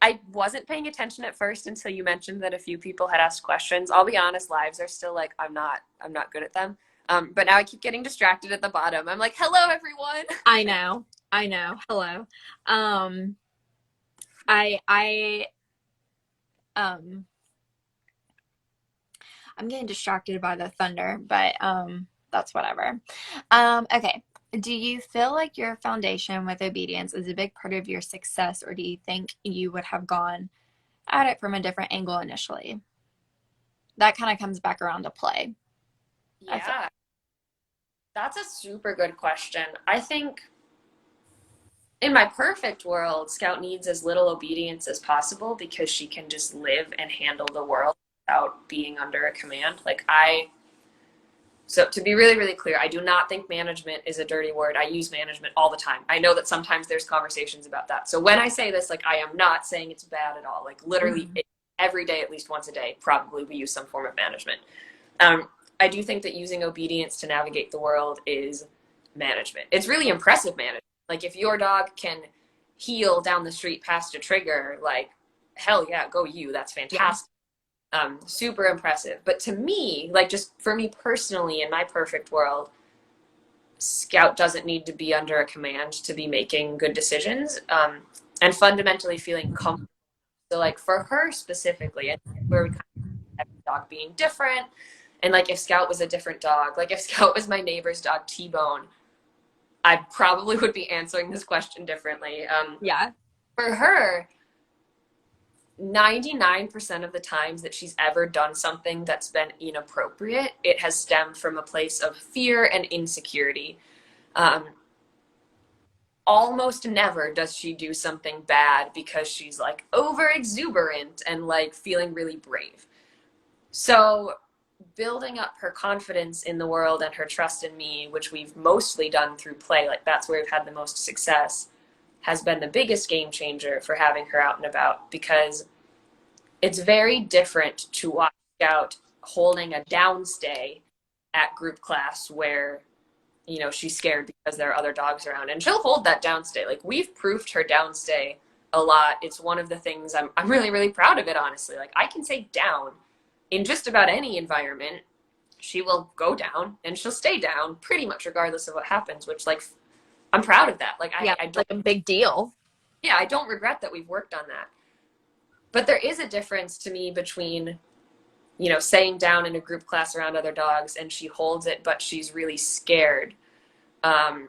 I wasn't paying attention at first until you mentioned that a few people had asked questions. I'll be honest, lives are still like I'm not good at them. But now I keep getting distracted at the bottom. I'm like, hello everyone. I know. I know. Hello. Um, I um I'm getting distracted by the thunder, but that's whatever. Okay. Do you feel like your foundation with obedience is a big part of your success, or do you think you would have gone at it from a different angle initially? That kind of comes back around to play. I feel. Yeah, that's a super good question. I think in my perfect world, Scout needs as little obedience as possible because she can just live and handle the world without being under a command. So to be really, really clear, I do not think management is a dirty word. I use management all the time. I know that sometimes there's conversations about that. So when I say this, like I am not saying it's bad at all. Like literally Mhm. every day, at least once a day, probably we use some form of management. I do think that using obedience to navigate the world is management. It's really impressive management. Like if your dog can heel down the street past a trigger, like hell yeah, go you. That's Yeah. fantastic. Super impressive. But to me, like just for me personally, in my perfect world, Scout doesn't need to be under a command to be making good decisions and fundamentally feeling comfortable. So, like for her specifically, and where we kind of have the dog being different, and like if Scout was a different dog, like if Scout was my neighbor's dog T-Bone, I probably would be answering this question differently. Yeah. For her, 99% of the times that she's ever done something that's been inappropriate, it has stemmed from a place of fear and insecurity. Um, Almost never does she do something bad because she's like over exuberant and like feeling really brave. So, building up her confidence in the world and her trust in me, which we've mostly done through play, like that's where we've had the most success, has been the biggest game changer for having her out and about because it's very different to watch Scout holding a downstay at group class where she's scared because there are other dogs around and she'll hold that downstay. Like we've proved her downstay a lot. It's one of the things I'm really, really proud of it, honestly. Like I can say down in just about any environment. She will go down and she'll stay down pretty much regardless of what happens, which like I'm proud of that. Like Yeah. I don't Like a big deal. yeah, I don't regret that we've worked on that. But there is a difference to me between saying down in a group class around other dogs and she holds it, but she's really scared, um,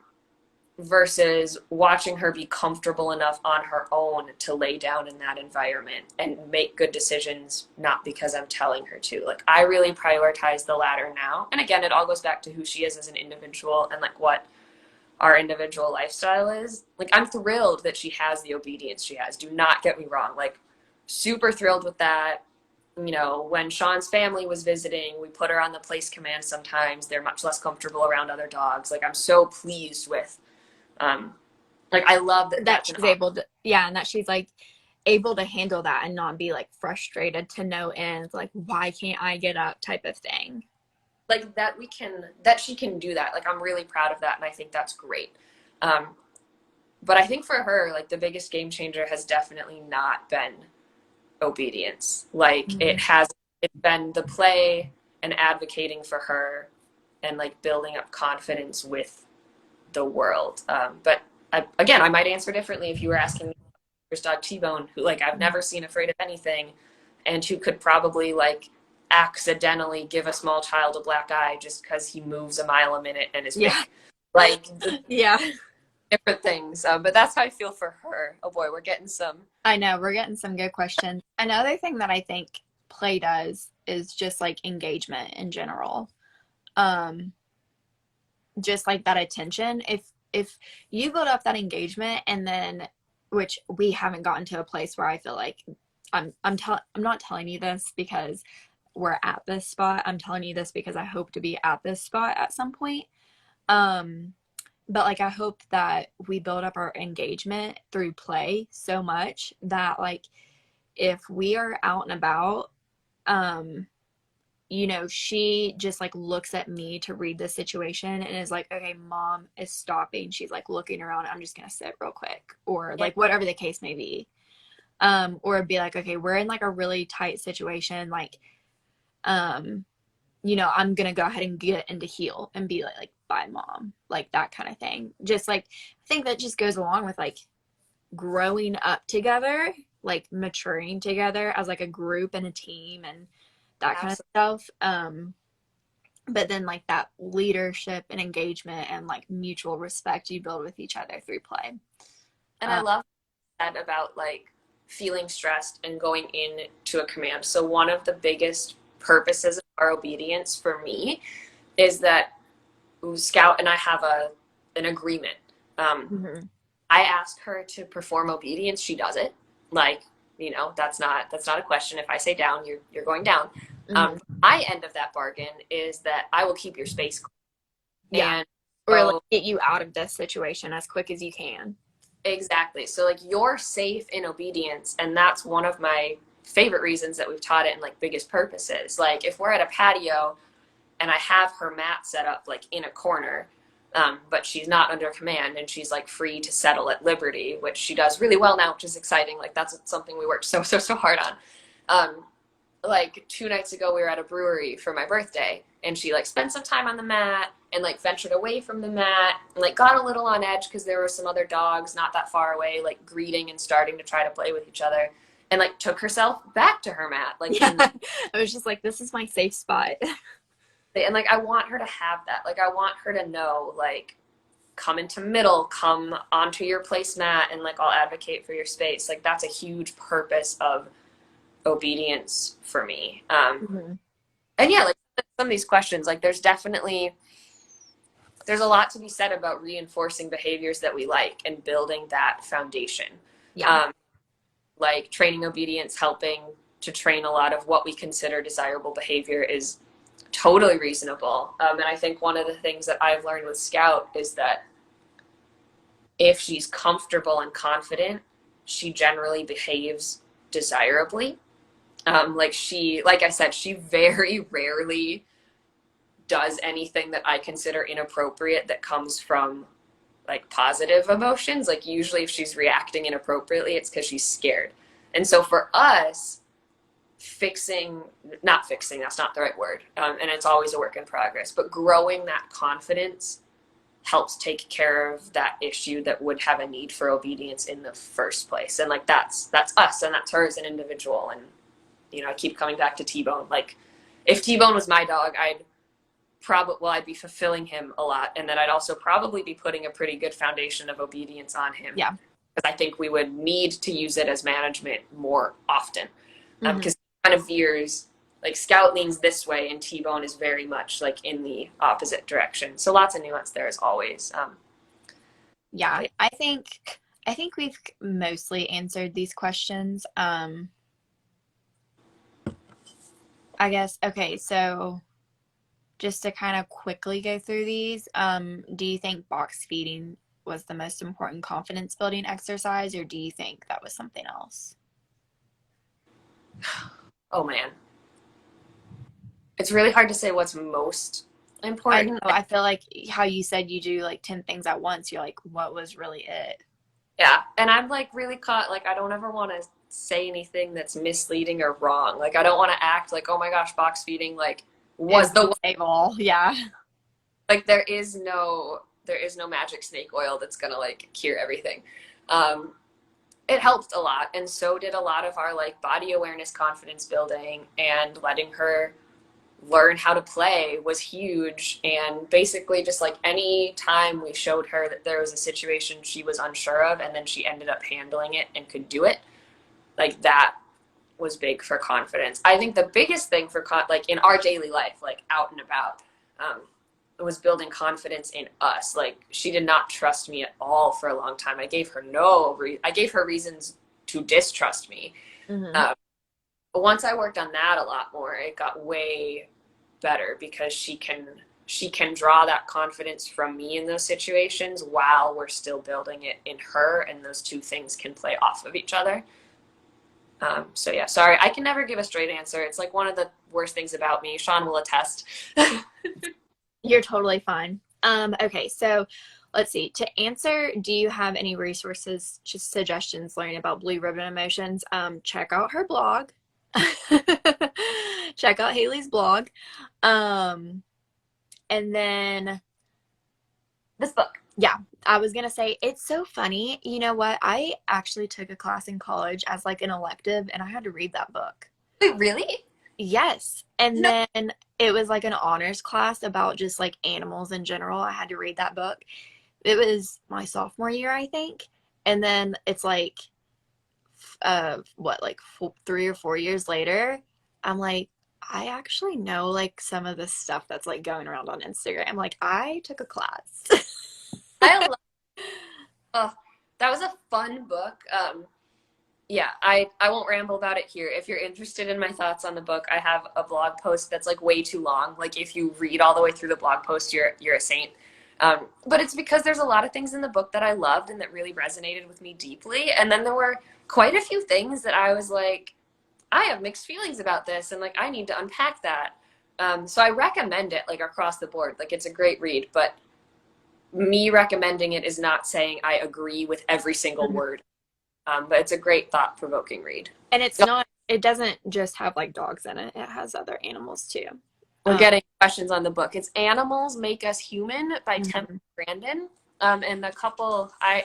versus watching her be comfortable enough on her own to lay down in that environment and make good decisions, not because I'm telling her to. Like, I really prioritize the latter now. And again, it all goes back to who she is as an individual and like what our individual lifestyle is. Like, I'm thrilled that she has the obedience she has. Do not get me wrong. Like, super thrilled with that. When Sean's family was visiting, we put her on the place command sometimes. They're much less comfortable around other dogs. Like, I'm so pleased with, um, like, I love that That that's an she's able to, yeah, and that she's like able to handle that and not be like frustrated to no end, like, why can't I get up type of thing. like that she can do that. Like, I'm really proud of that. And I think that's great. Um, but I think for her, like, the biggest game changer has definitely not been obedience. Like Mhm. it's been the play and advocating for her and like building up confidence with the world. But again, I might answer differently if you were asking me first dog T-Bone, who like I've never seen afraid of anything, and who could probably like accidentally give a small child a black eye just because he moves a mile a minute and is Yeah. big. Like Yeah. different things. But that's how I feel for her. Oh boy, we're getting some. I know we're getting some good questions. Another thing that I think play does is just like engagement in general. Um, just like that attention. If you build up that engagement and then, which we haven't gotten to a place where I feel like I'm not telling you this because we're at this spot. I'm telling you this because I hope to be at this spot at some point. Um, but like I hope that we build up our engagement through play so much that like if we are out and about, um, she just like looks at me to read the situation and is like, okay, mom is stopping. She's like looking around. I'm just gonna sit real quick, or Yeah. like whatever the case may be. Or be like, okay, we're in like a really tight situation. Like, um, I'm gonna go ahead and get into heel and be like, bye, mom, like that kind of thing. Just like, I think that just goes along with like growing up together, like maturing together as like a group and a team and that kind of Absolutely. stuff. But then like that leadership and engagement and like mutual respect you build with each other through play. And I Um, love that about like feeling stressed and going into a command. So one of the biggest purposes of our obedience for me is that Scout and I have an agreement. Um, mhm. I ask her to perform obedience, she does it. Like, that's not a question. If I say down, you're going down. Mhm. My end of that bargain is that I will keep your space clean. Yeah. And Or like so get you out of this situation as quick as you can. exactly. So like you're safe in obedience, and that's one of my favorite reasons that we've taught it in like biggest purposes. Like if we're at a patio and I have her mat set up like in a corner, but she's not under command and she's like free to settle at liberty, which she does really well now, which is exciting. Like that's something we worked so hard on. Like 2 nights ago, we were at a brewery for my birthday, and she like spent some time on the mat and like ventured away from the mat and like got a little on edge because there were some other dogs not that far away, like greeting and starting to try to play with each other, and like took herself back to her mat, like Yeah. in the I was just like, this is my safe spot. and like I want her to have that. Like I want her to know, like, come into middle, come onto your placemat, and like I'll advocate for your space. Like that's a huge purpose of obedience for me. Mhm. And yeah, like some of these questions, like there's a lot to be said about reinforcing behaviors that we like and building that foundation. Yeah. Um, like training obedience, helping to train a lot of what we consider desirable behavior is totally reasonable. And I think one of the things that I've learned with Scout is that if she's comfortable and confident, she generally behaves desirably. Like I said, she very rarely does anything that I consider inappropriate that comes from like positive emotions. Like usually if she's reacting inappropriately, it's because she's scared. And so for us, not fixing, that's not the right word. And it's always a work in progress, but growing that confidence helps take care of that issue that would have a need for obedience in the first place. And like that's us and that's her as an individual. And I keep coming back to T-Bone. Like if T-Bone was my dog, I'd be fulfilling him a lot, and then I'd also probably be putting a pretty good foundation of obedience on him. Yeah. Because I think we would need to use it as management more often. Mhm. Because it kind of veers, like Scout leans this way, and T-Bone is very much like in the opposite direction. So lots of nuance there as always. Yeah. But I think we've mostly answered these questions. I guess okay, so just to kind of quickly go through these, do you think box feeding was the most important confidence building exercise, or do you think that was something else? oh man, it's really hard to say what's most I know. important. I feel like how you said you do like 10 things at once, you're like, what was really it? Yeah, and I'm like really caught. Like I don't ever want to say anything that's misleading or wrong. Like I don't want to act like, oh my gosh, box feeding like Is was the the one. save all. Yeah. Like there is no magic snake oil that's gonna like cure everything. Um, it helped a lot, and so did a lot of our like body awareness, confidence building, and letting her learn how to play was huge. And basically just like any time we showed her that there was a situation she was unsure of and then she ended up handling it and could do it, like that was big for confidence. I think the biggest thing for like in our daily life, like out and about, um, was building confidence in us. Like she did not trust me at all for a long time. I gave her reasons to distrust me. Hmm. Um, But once I worked on that a lot more, it got way better because she can draw that confidence from me in those situations while we're still building it in her, and those two things can play off of each other. So yeah, sorry, I can never give a straight answer. It's like one of the worst things about me. Sean will attest. You're totally fine. Okay, so let's see. To answer, do you have any resources, just suggestions learning about blue ribbon emotions? Check out her blog. Check out Haley's blog. Um, and then This book. yeah, I was gonna say it's so funny. You know what? I actually took a class in college as like an elective, and I had to read that book. Wait, really? Yes. And No. then it was like an honors class about just like animals in general. I had to read that book. It was my sophomore year, I think. And then it's like, what, like 3 or 4 years later, I'm like, I actually know like some of the stuff that's like going around on Instagram. Like, I took a class. I love. Oh, that was a fun book. Yeah, I won't ramble about it here. If you're interested in my thoughts on the book, I have a blog post that's like way too long. Like if you read all the way through the blog post, you're a saint. But it's because there's a lot of things in the book that I loved and that really resonated with me deeply. And then there were quite a few things that I was like, I have mixed feelings about this, and like I need to unpack that. So I recommend it like across the board. Like it's a great read, but me recommending it is not saying I agree with every single word. But it's a great thought-provoking read. And it's not, it doesn't just have like dogs in it, it has other animals too. We're getting questions on the book. It's Animals Make Us Human by Mhm. Grandin. And the couple, I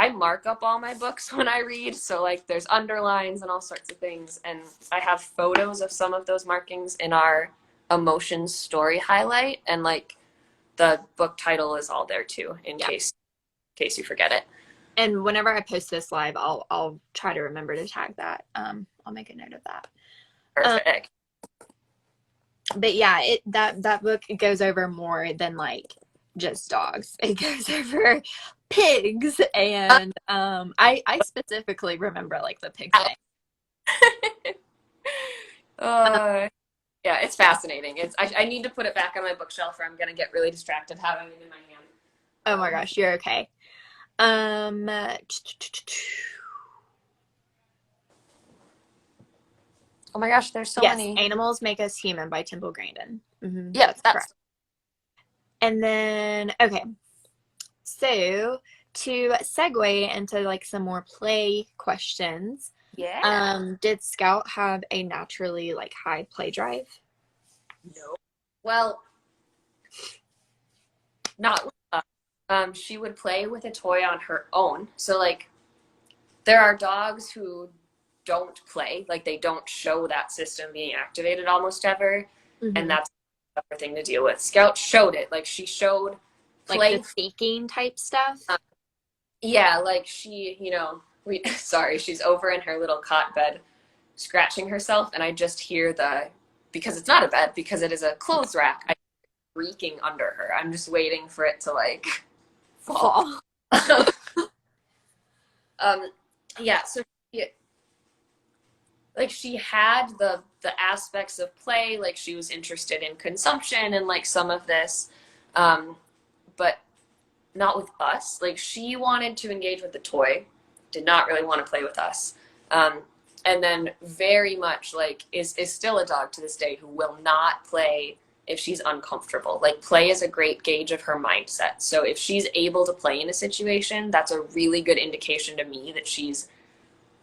mark up all my books when I read, so like there's underlines and all sorts of things, and I have photos of some of those markings in our emotions story highlight, and like the book title is all there too, in case you forget it. And whenever I post this live, I'll try to remember to tag that. I'll make a note of that. Perfect. But yeah, that book goes over more than like just dogs. It goes over pigs, and I specifically remember like the pig thing. Yeah, it's fascinating. I need to put it back on my bookshelf, or I'm gonna get really distracted having it in my hand. Oh my gosh, you're okay. Oh my gosh, there's so Yes, many. Animals Make Us Human by Temple Grandin. Yeah, That's correct. And then, okay, so to segue into like some more play questions, did Scout have a naturally like high play drive? No. Well, not with us. She would play with a toy on her own. So like, there are dogs who don't play, like they don't show that system being activated almost ever, and that's a tougher thing to deal with. Scout showed it. Like she showed play, like the seeking type stuff. Yeah, like she, sorry, she's over in her little cot bed scratching herself, and I just hear because it's not a bed, because it is a clothes rack, I creaking under her. I'm just waiting for it to like fall. Yeah, so she had the aspects of play, like she was interested in consumption and like some of this, but not with us. Like she wanted to engage with the toy, did not really want to play with us. And then very much like is still a dog to this day who will not play if she's uncomfortable. Like play is a great gauge of her mindset. So if she's able to play in a situation, that's a really good indication to me that she's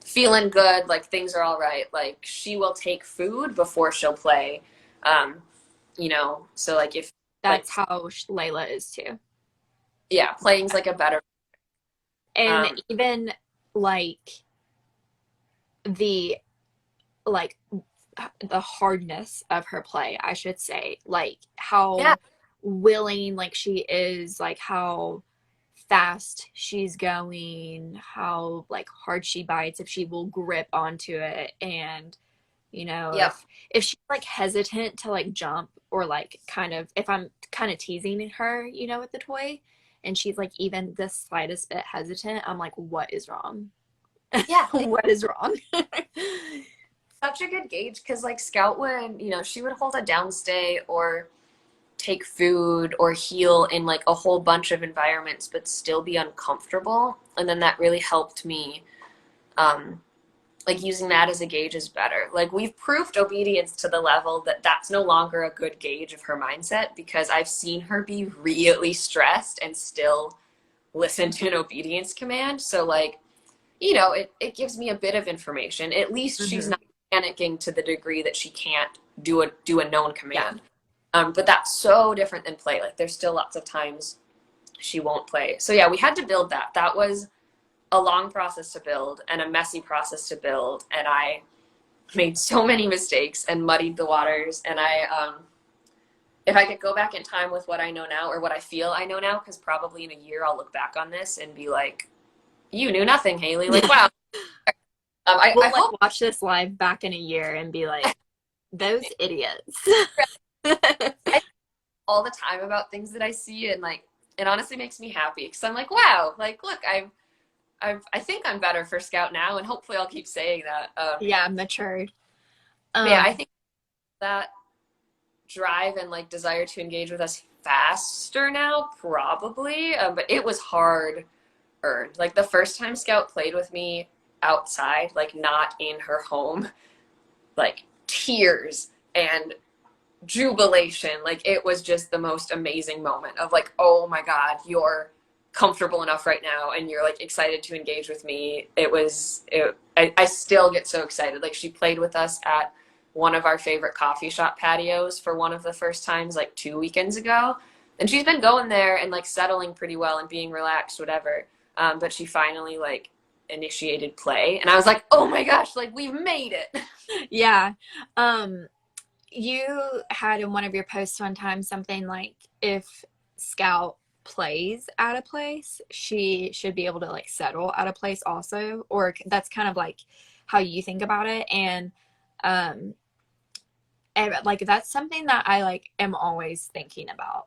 feeling good, like things are all right. Like she will take food before she'll play. So like if That's like, how Layla is too. Yeah, playing's like a better. And even like the like the hardness of her play, I should say, like how willing like she is, like how fast she's going, how like hard she bites, if she will grip onto it, and if she's like hesitant to like jump, or like kind of if I'm kind of teasing her, with the toy, and she's like even the slightest bit hesitant, I'm like, what is wrong? Yeah. What is wrong? such a good gauge because like Scout would, she would hold a downstay or take food or heal in like a whole bunch of environments but still be uncomfortable. And then that really helped me, like using that as a gauge is better. Like we've proved obedience to the level that that's no longer a good gauge of her mindset, because I've seen her be really stressed and still listen to an obedience command. So like, it gives me a bit of information. At least she's Mm-hmm. not panicking to the degree that she can't do a known Yeah. command. But that's so different than play. Like there's still lots of times she won't play. So yeah, we had to build that. That was a long process to build and a messy process to build. And I made so many mistakes and muddied the waters. And if I could go back in time with what I know now, or what I feel I know now, because probably in a year I'll look back on this and be like, you knew nothing, Haley. Like, wow. We'll I like hope watch this live back in a year and be like, those idiots. I all the time about things that I see, and like it honestly makes me happy because I'm like, wow, like look, I think I'm better for Scout now, and hopefully I'll keep saying that. Yeah, matured. But yeah, I Um, think that drive and like desire to engage with us faster now, probably. But it was hard earned. Like the first time Scout played with me outside, like not in her home, like tears and jubilation. Like it was just the most amazing moment of like, oh my God, you're comfortable enough right now and you're like excited to engage with me. I still get so excited. Like she played with us at one of our favorite coffee shop patios for one of the first times like 2 weekends ago. And she's been going there and like settling pretty well and being relaxed, whatever. But she finally like initiated play. And I was like, oh my gosh, like we've made it. yeah. You had in one of your posts one time something like, if Scout plays at a place, she should be able to like settle at a place also, or that's kind of like how you think about it. Um, and like that's something that I like am always thinking about.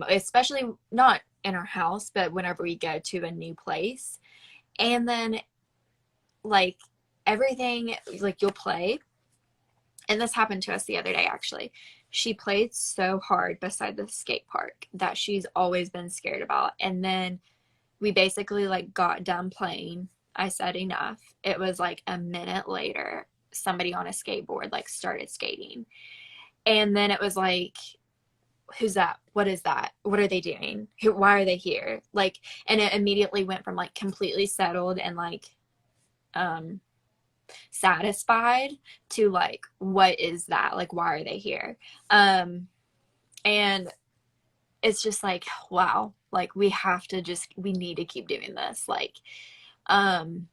Especially not in our house, but whenever we go to a new place. And then like everything, like you'll play, and this happened to us the other day actually. She played so hard beside the skate park that she's always been scared about. And then we basically like got done playing. I said enough. It was like a minute later, somebody on a skateboard like started skating. And then it was like, who's that? What is that? What are they doing? Why are they here? Like, and it immediately went from like completely settled and like um satisfied to like, what is that? Like, why are they here? And it's just like, wow, like we need to keep doing this. Like, um,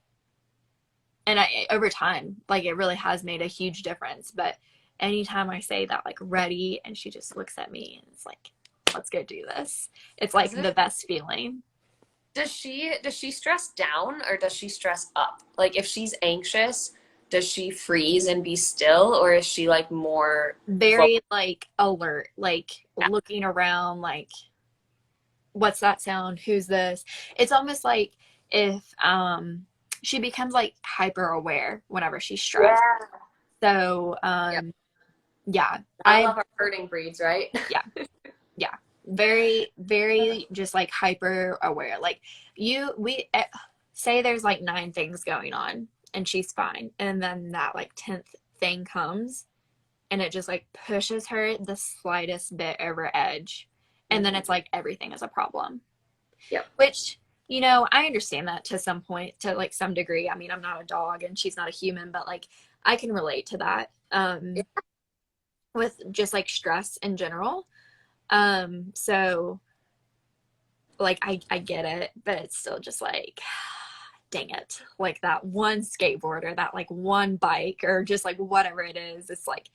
and over time, like it really has made a huge difference. But anytime I say that, like ready, and she just looks at me and it's like, let's go do this. It's like the best feeling. Does she stress down or does she stress up? Like if she's anxious, does she freeze and be still, or is she like more Very like alert, like looking around, like what's that sound? Who's this? It's almost like if she becomes like hyper aware whenever she's stressed. yeah. So Yeah. yeah, I I love our herding breeds, right? yeah, yeah. Very, very just like hyper aware. Like we say there's like 9 things going on and she's fine. And then that like 10th thing comes and it just like pushes her the slightest bit over edge. And then it's like everything is a problem. Yep. Which, I understand that to some point, to like some degree. I mean, I'm not a dog and she's not a human, but like I can relate to that. Yeah. With just like stress in general. So like I get it, but it's still just like dang it. Like that one skateboard or that like one bike or just like whatever it is, it's like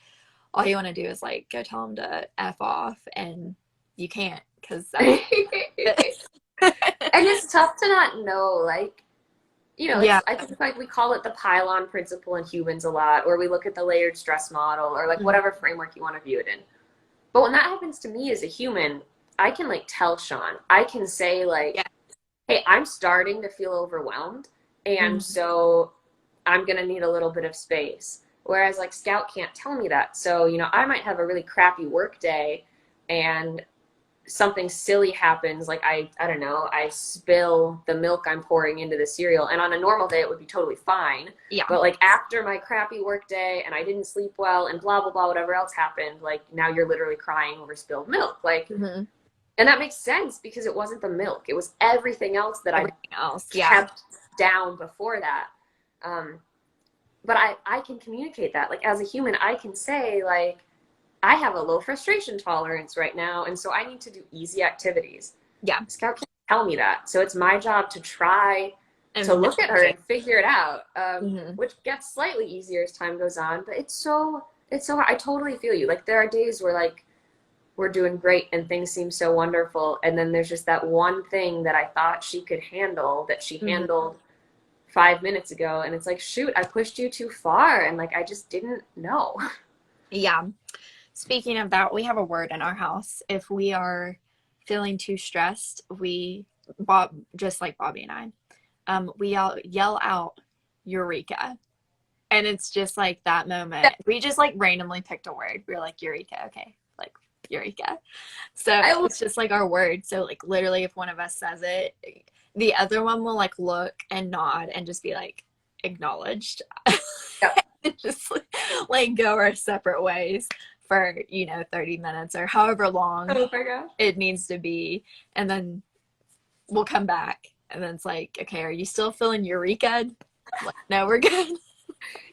all you want to do is like go tell them to F off, and you can't because that's And it's tough to not know, like, yeah. I think like we call it the pylon principle in humans a lot, or we look at the layered stress model, or like whatever framework you want to view it in. But when that happens to me as a human, I can like tell Sean, I can say like, Yeah. hey, I'm starting to feel overwhelmed, and Mhm. so I'm gonna need a little bit of space. Whereas like Scout can't tell me that. So, you know, I might have a really crappy work day and something silly happens, like I don't know, I spill the milk I'm pouring into the cereal, and on a normal day it would be totally fine. Yeah. But like after my crappy work day and I didn't sleep well and blah blah blah, whatever else happened, like now you're literally crying over spilled milk. Like, Mm-hmm. and that makes sense because it wasn't the milk, it was everything else that I kept down before that. But I can communicate that. Like as a human, I can say like, I have a low frustration tolerance right now, and so I need to do easy activities. Yeah. Scout can't tell me that. So it's my job to try to look at her and figure it out, which gets slightly easier as time goes on. But it's so hard. I totally feel you. Like there are days where like we're doing great and things seem so wonderful, and then there's just that one thing that I thought she could handle that she handled 5 minutes ago, and it's like, shoot, I pushed you too far, and like I just didn't know. Yeah. Speaking of that, we have a word in our house. If we are feeling too stressed, just like Bobby and I, we yell out Eureka. And it's just like that moment. We just like randomly picked a word. We were like, Eureka, okay, like Eureka. So it's just like our word. So like literally if one of us says it, the other one will like look and nod and just be like, acknowledged. Just like go our separate ways for, you know, 30 minutes or however long it needs to be. And then we'll come back and then it's like, okay, are you still feeling Eureka? Like, no, we're good.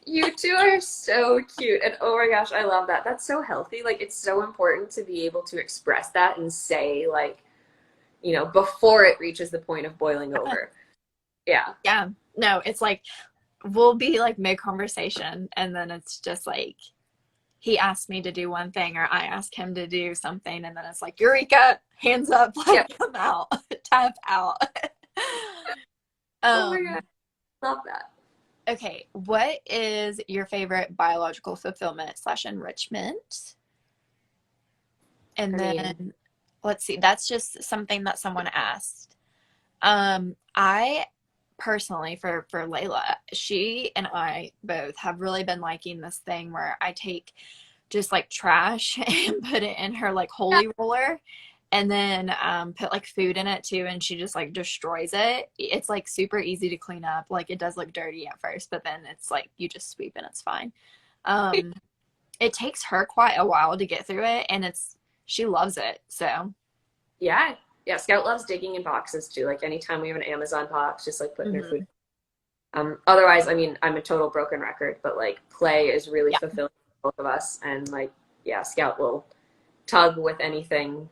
You two are so cute. And oh my gosh, I love that. That's so healthy. Like it's so important to be able to express that and say like, you know, before it reaches the point of boiling over. Yeah. Yeah. No, it's like we'll be like mid-conversation and then it's just like he asked me to do one thing or I ask him to do something and then it's like Eureka, hands up, like come out, tap out. Oh my God, love that. Okay, what is your favorite biological fulfillment / enrichment? And then let's see, that's just something that someone asked. I personally, for Layla, she and I both have really been liking this thing where I take just like trash and put it in her like holy roller and then put like food in it too, and she just like destroys it. It's like super easy to clean up. Like it does look dirty at first, but then it's like you just sweep and it's fine. It takes her quite a while to get through it, and she loves it. So yeah, Scout loves digging in boxes too. Like anytime we have an Amazon box, just like putting her food. Otherwise, I mean, I'm a total broken record, but like play is really fulfilling for both of us, and like Scout will tug with anything.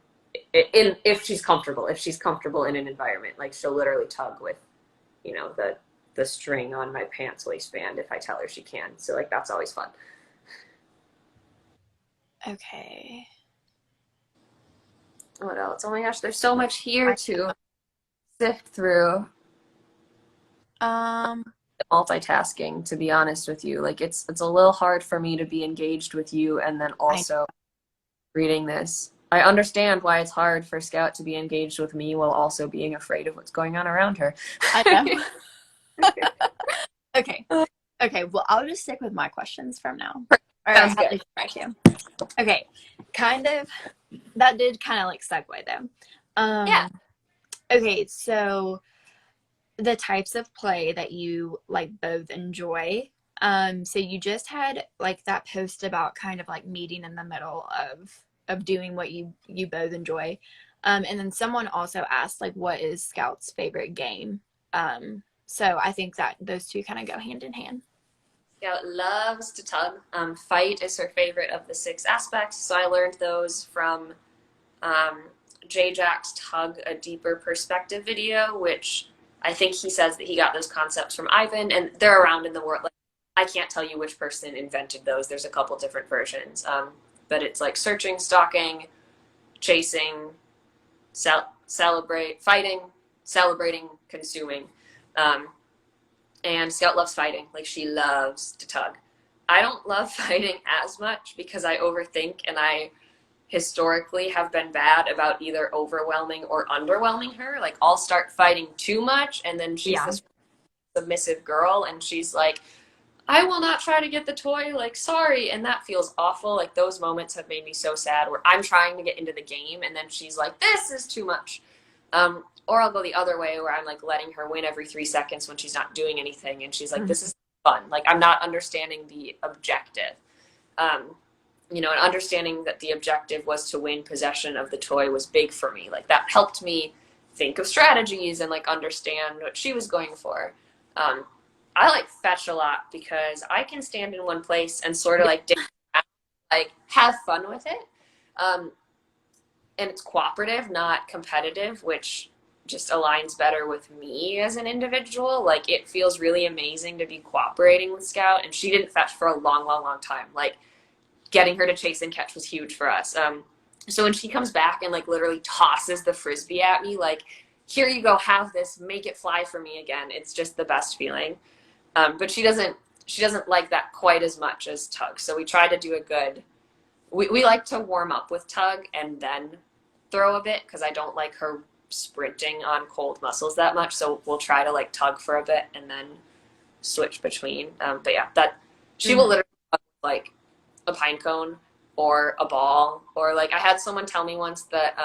If she's comfortable in an environment, like she'll literally tug with, you know, the string on my pants waistband if I tell her she can. So like that's always fun. Okay. What else? Oh my gosh, there's so much here to sift through. Multitasking, to be honest with you. Like it's a little hard for me to be engaged with you and then also reading this. I understand why it's hard for Scout to be engaged with me while also being afraid of what's going on around her. I know. Okay. Well, I'll just stick with my questions from now. Or at least try to. Okay. That did kind of like segue though. Okay, so the types of play that you like both enjoy. So you just had like that post about kind of like meeting in the middle of doing what you both enjoy. And then someone also asked like, what is Scout's favorite game? So I think that those two kind of go hand in hand. Scout loves to tug. Fight is her favorite of the 6 aspects. So I learned those from J-Jack's Tug a Deeper Perspective video, which I think he says that he got those concepts from Ivan, and they're around in the world. Like, I can't tell you which person invented those. There's a couple different versions. But it's like searching, stalking, chasing, fighting, celebrating, consuming. And Scout loves fighting. Like she loves to tug. I don't love fighting as much because I overthink, and I historically have been bad about either overwhelming or underwhelming her. Like I'll start fighting too much, and then she's this submissive girl, and she's like, I will not try to get the toy, like, sorry. And that feels awful. Like, those moments have made me so sad where I'm trying to get into the game and then she's like, this is too much. Or I'll go the other way where I'm like letting her win every 3 seconds when she's not doing anything. And she's like, this is fun. Like, I'm not understanding the objective. And understanding that the objective was to win possession of the toy was big for me. Like, that helped me think of strategies and like understand what she was going for. I like fetch a lot because I can stand in one place and sort of like have fun with it. And it's cooperative, not competitive, which just aligns better with me as an individual. Like, it feels really amazing to be cooperating with Scout, and she didn't fetch for a long, long, long time. Like, getting her to chase and catch was huge for us. So when she comes back and like literally tosses the Frisbee at me, like, here you go, have this, make it fly for me again. It's just the best feeling. But she doesn't like that quite as much as Tug. So we try to do we like to warm up with Tug and then throw a bit, because I don't like her sprinting on cold muscles that much. So we'll try to like Tug for a bit and then switch between. But yeah, she will literally like a pine cone or a ball, or like I had someone tell me once that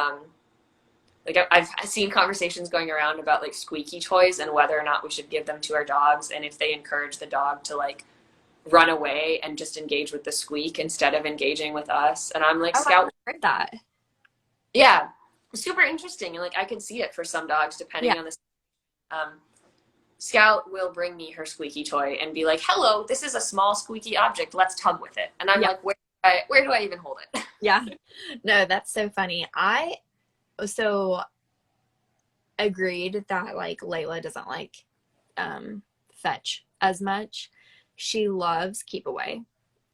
like I've seen conversations going around about like squeaky toys and whether or not we should give them to our dogs, and if they encourage the dog to like run away and just engage with the squeak instead of engaging with us. And I'm like, Scout, I've heard that. Yeah, super interesting. And like I can see it for some dogs depending on the Scout will bring me her squeaky toy and be like, hello, this is a small squeaky object, let's tug with it. And I'm like, where do I even hold it? Yeah. No, that's so funny. I so agreed that like Layla doesn't like fetch as much. She loves keep away.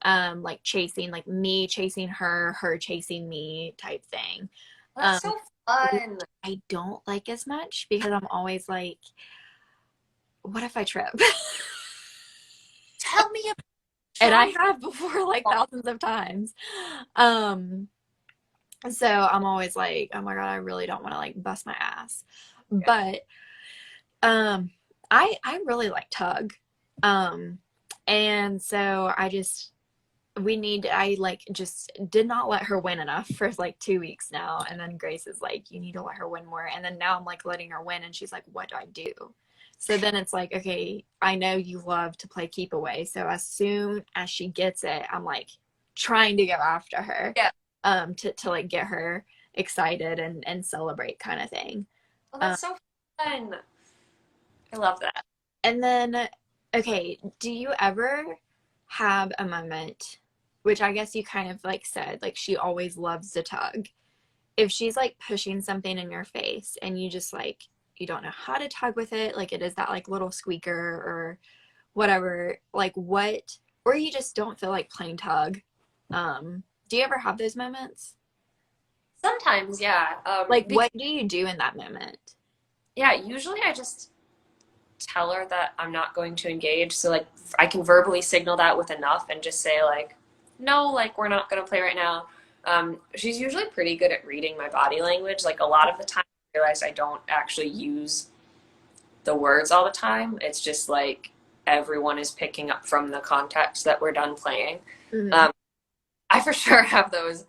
Like chasing, like me chasing her chasing me type thing. That's so fun. I don't like as much because I'm always like, what if I trip? Tell me about And I have before, like thousands of times. So I'm always like, oh my God, I really don't want to like bust my ass. But I really like Tug. And so I like just did not let her win enough for like 2 weeks now. And then Grace is like, you need to let her win more. And then now I'm like letting her win and she's like, what do I do? So then it's like, okay, I know you love to play keep away. So as soon as she gets it, I'm like trying to go after her. Yeah. To like get her excited and celebrate kind of thing. Oh, that's so fun. I love that. And then, okay, do you ever have a moment, which I guess you kind of like said, like she always loves to tug. If she's like pushing something in your face and you just like, you don't know how to tug with it, like it is that like little squeaker or whatever, like what, or you just don't feel like playing tug. Do you ever have those moments? Sometimes, yeah. Like, what do you do in that moment? Yeah, usually I just tell her that I'm not going to engage. So, like, I can verbally signal that with enough and just say, like, no, like, we're not going to play right now. She's usually pretty good at reading my body language. Like, a lot of the time, I realize I don't actually use the words all the time. It's just, like, everyone is picking up from the context that we're done playing. Mm-hmm. I for sure have those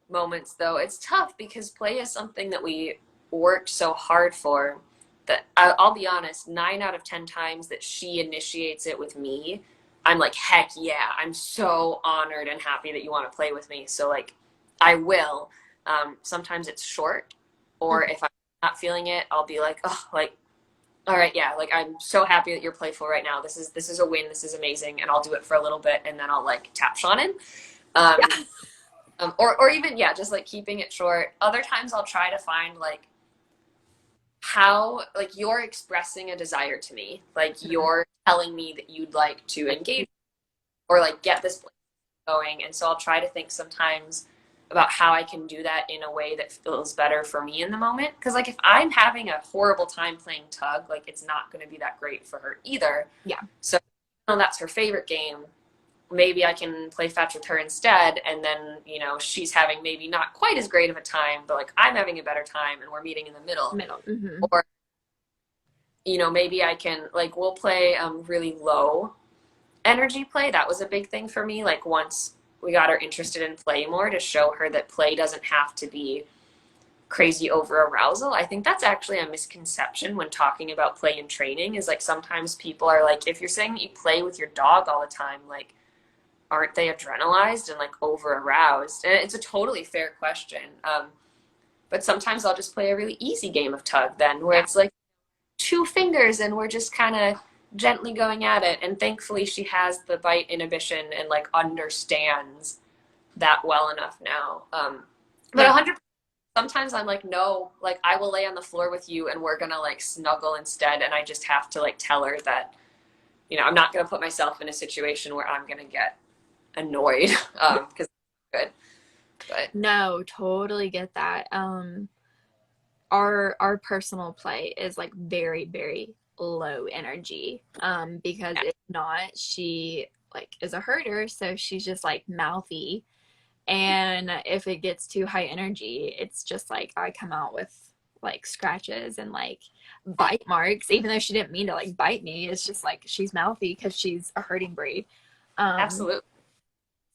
moments, though. It's tough because play is something that we worked so hard for that I'll be honest, 9 out of 10 times that she initiates it with me, I'm like, heck yeah, I'm so honored and happy that you want to play with me. So, like, I will. Sometimes it's short, or if I'm not feeling it, I'll be like, oh, like, all right, yeah, like, I'm so happy that you're playful right now. This is a win. This is amazing. And I'll do it for a little bit, and then I'll, like, tap Shannon. Or even, yeah, just like keeping it short. Other times I'll try to find like how, like, you're expressing a desire to me, like you're telling me that you'd like to engage or like get this going. And so I'll try to think sometimes about how I can do that in a way that feels better for me in the moment. Because like if I'm having a horrible time playing tug, like it's not going to be that great for her either. Yeah. So that's her favorite game. Maybe I can play fetch with her instead, and then, you know, she's having maybe not quite as great of a time, but like I'm having a better time and we're meeting in the middle. Mm-hmm. Or, you know, maybe I can, like, we'll play really low energy play. That was a big thing for me. Like once we got her interested in play more, to show her that play doesn't have to be crazy over arousal. I think that's actually a misconception when talking about play and training, is like sometimes people are like, if you're saying that you play with your dog all the time, like aren't they adrenalized and like over aroused? And it's a totally fair question. But sometimes I'll just play a really easy game of tug then, where it's like 2 fingers and we're just kind of gently going at it. And thankfully she has the bite inhibition and like understands that well enough now. But 100%, sometimes I'm like, no, like I will lay on the floor with you and we're gonna like snuggle instead. And I just have to like tell her that, I'm not gonna put myself in a situation where I'm gonna get annoyed, because it's good. But No, totally get that. Our personal play is like very, very low energy. Because if not, she like is a herder, so she's just like mouthy. And if it gets too high energy, it's just like I come out with like scratches and like bite marks, even though she didn't mean to like bite me. It's just like she's mouthy because she's a herding breed. absolutely.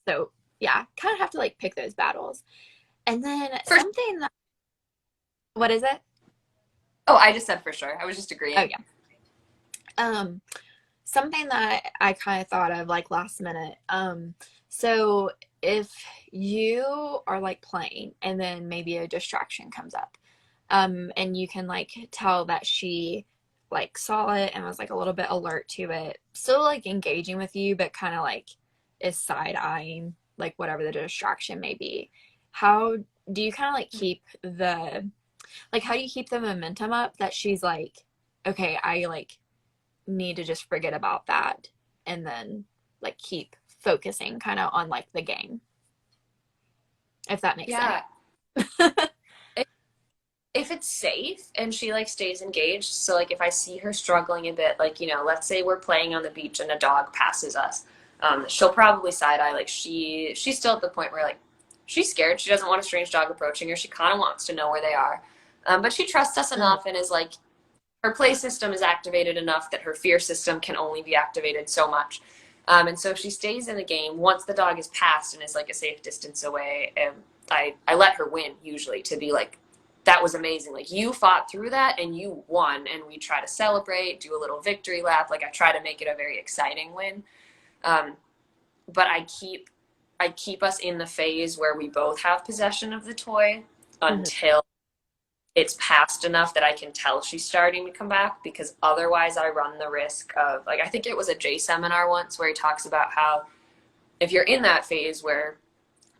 So yeah, kind of have to like pick those battles. And then For something that, what is it? Oh, I just said for sure. I was just agreeing. Oh yeah. Um, Something that I kind of thought of like last minute. So if you are like playing and then maybe a distraction comes up, and you can like tell that she like saw it and was like a little bit alert to it, still like engaging with you, but kind of like is side eyeing like whatever the distraction may be. How do you kind of like keep the like how do you keep the momentum up that she's like, okay, I like need to just forget about that and then like keep focusing kind of on like the game, if that makes sense. Yeah. If, if it's safe and she like stays engaged, so like if I see her struggling a bit, like, let's say we're playing on the beach and a dog passes us, she'll probably side eye. Like she's still at the point where like she's scared. She doesn't want a strange dog approaching her. She kind of wants to know where they are. But she trusts us enough and is like, her play system is activated enough that her fear system can only be activated so much. And so if she stays in the game, once the dog is passed and is like a safe distance away, I let her win usually, to be like, that was amazing. Like you fought through that and you won. And we try to celebrate, do a little victory lap. Like I try to make it a very exciting win. But I keep us in the phase where we both have possession of the toy until it's past enough that I can tell she's starting to come back, because otherwise I run the risk of, like, I think it was a Jay seminar once where he talks about how if you're in that phase where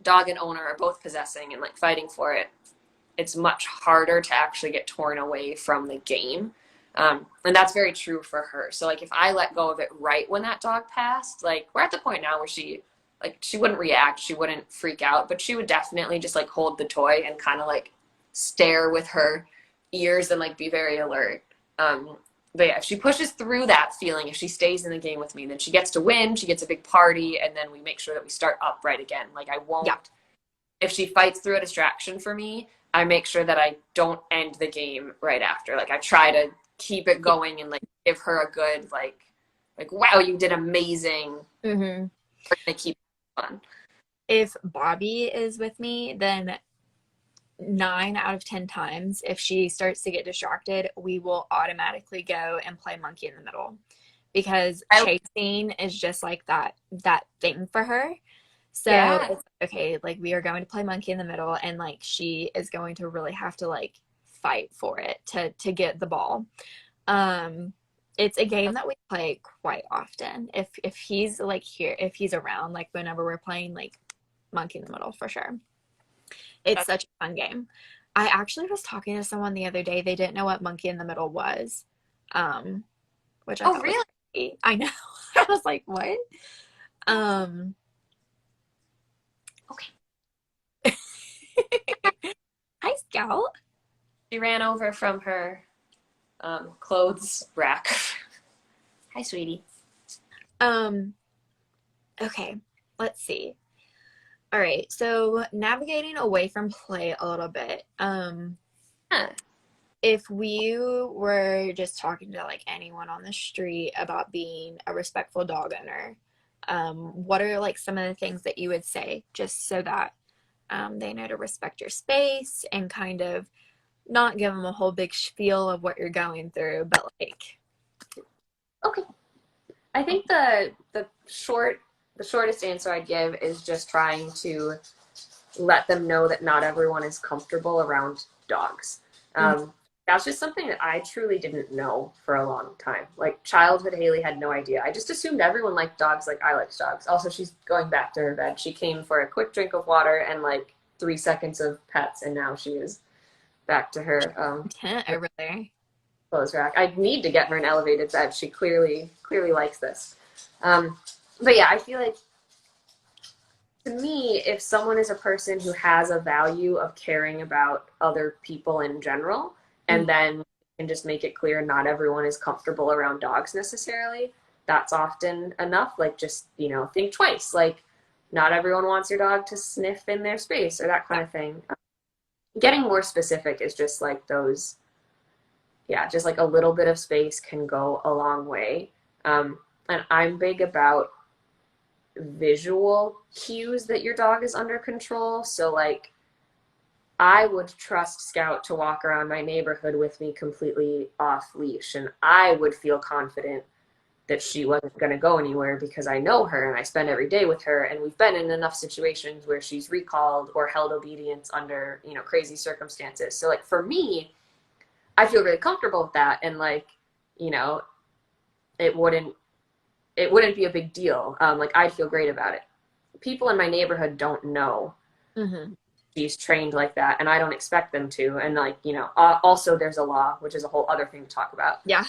dog and owner are both possessing and like fighting for it, it's much harder to actually get torn away from the game. And that's very true for her. So like if I let go of it right when that dog passed, like we're at the point now where she wouldn't react, she wouldn't freak out, but she would definitely just like hold the toy and kind of like stare with her ears and like be very alert. But yeah, if she pushes through that feeling, if she stays in the game with me, then she gets to win, she gets a big party, and then we make sure that we start upright again. Like I won't, if she fights through a distraction for me, I make sure that I don't end the game right after. Like I try to keep it going and like give her a good like wow, you did amazing. Mm-hmm. We're gonna keep it fun. If Bobby is with me, then 9 out of 10 times, if she starts to get distracted, we will automatically go and play monkey in the middle, because chasing is just like that thing for her. So it's okay, like we are going to play monkey in the middle, and like she is going to really have to like fight for it to get the ball. It's a game that we play quite often. If he's like here, if he's around, like whenever we're playing like monkey in the middle, for sure. It's such a fun game. I actually was talking to someone the other day. They didn't know what monkey in the middle was, which I thought really? was crazy. I know. I was like, what? Okay. Hi, Scout. She ran over from her clothes rack. Hi, sweetie. Okay, let's see. All right, so navigating away from play a little bit. If we were just talking to like anyone on the street about being a respectful dog owner, what are like some of the things that you would say just so that they know to respect your space and kind of not give them a whole big spiel of what you're going through, but like, Okay. I think the shortest answer I'd give is just trying to let them know that not everyone is comfortable around dogs. That's just something that I truly didn't know for a long time. Like childhood Haley had no idea. I just assumed everyone liked dogs like I liked dogs. Also, she's going back to her bed. She came for a quick drink of water and like 3 seconds of pets, and now she is back to her tent over there. clothes rack. I need to get her an elevated bed. She clearly likes this. But yeah, I feel like to me, if someone is a person who has a value of caring about other people in general, and then can just make it clear not everyone is comfortable around dogs necessarily, that's often enough. Like just, think twice. Like not everyone wants your dog to sniff in their space or that kind of thing. Getting more specific is just like those, just like a little bit of space can go a long way. And I'm big about visual cues that your dog is under control. So like I would trust Scout to walk around my neighborhood with me completely off leash, and I would feel confident that she wasn't going to go anywhere because I know her and I spend every day with her, and we've been in enough situations where she's recalled or held obedience under, crazy circumstances. So like for me, I feel really comfortable with that, and like, it wouldn't be a big deal. Like I'd feel great about it. People in my neighborhood don't know she's trained like that, and I don't expect them to. And like, also there's a law, which is a whole other thing to talk about. Yeah.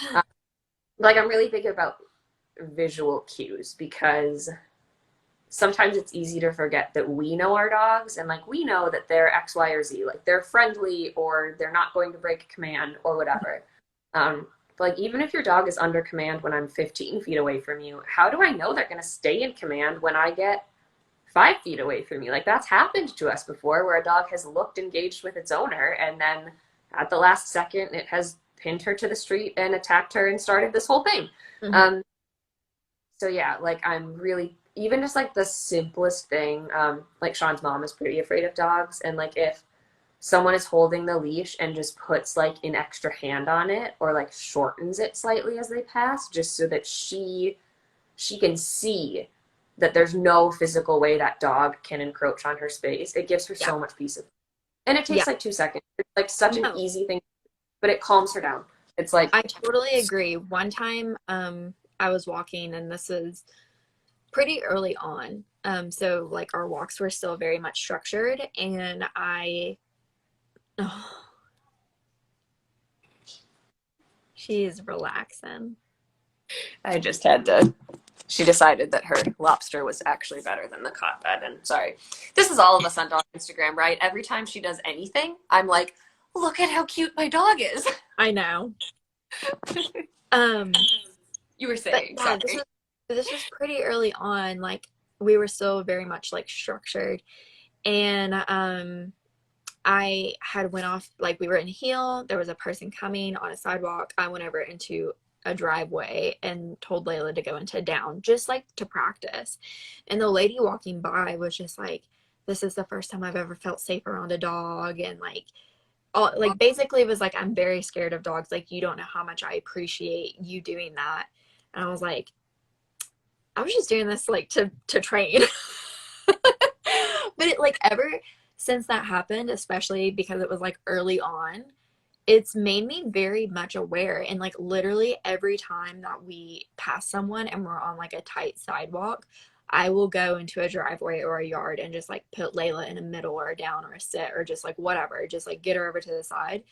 Like I'm really big about visual cues because sometimes it's easy to forget that we know our dogs, and like we know that they're X, Y, or Z. Like they're friendly or they're not going to break a command or whatever. Like even if your dog is under command when I'm 15 feet away from you, how do I know they're going to stay in command when I get 5 feet away from you? Like that's happened to us before, where a dog has looked engaged with its owner, and then at the last second it has pinned her to the street and attacked her and started this whole thing. So yeah, like I'm really, even just like the simplest thing, like Sean's mom is pretty afraid of dogs, and like if someone is holding the leash and just puts like an extra hand on it or like shortens it slightly as they pass, just so that she can see that there's no physical way that dog can encroach on her space, it gives her so much peace of mind. And it takes like 2 seconds. It's like such an easy thing, but it calms her down. It's like, I totally agree. One time I was walking, and this is pretty early on. So like our walks were still very much structured, and she's relaxing. I just had to, she decided that her lobster was actually better than the cot bed. And sorry, this is all of us on dog Instagram, right? Every time she does anything, I'm like, look at how cute my dog is. I know. You were saying, yeah, this was pretty early on. Like we were still very much like structured, and I had went off, like we were in heel, there was a person coming on a sidewalk. I went over into a driveway and told Layla to go into down, just like to practice. And the lady walking by was just like, this is the first time I've ever felt safe around a dog. And like, basically it was like, I'm very scared of dogs. Like, you don't know how much I appreciate you doing that. And I was like, I was just doing this like to train. But it like ever since that happened, especially because it was like early on, it's made me very much aware. And like literally every time that we pass someone and we're on like a tight sidewalk, I will go into a driveway or a yard and just like put Layla in a middle or a down or a sit or just like whatever, just like get her over to the side.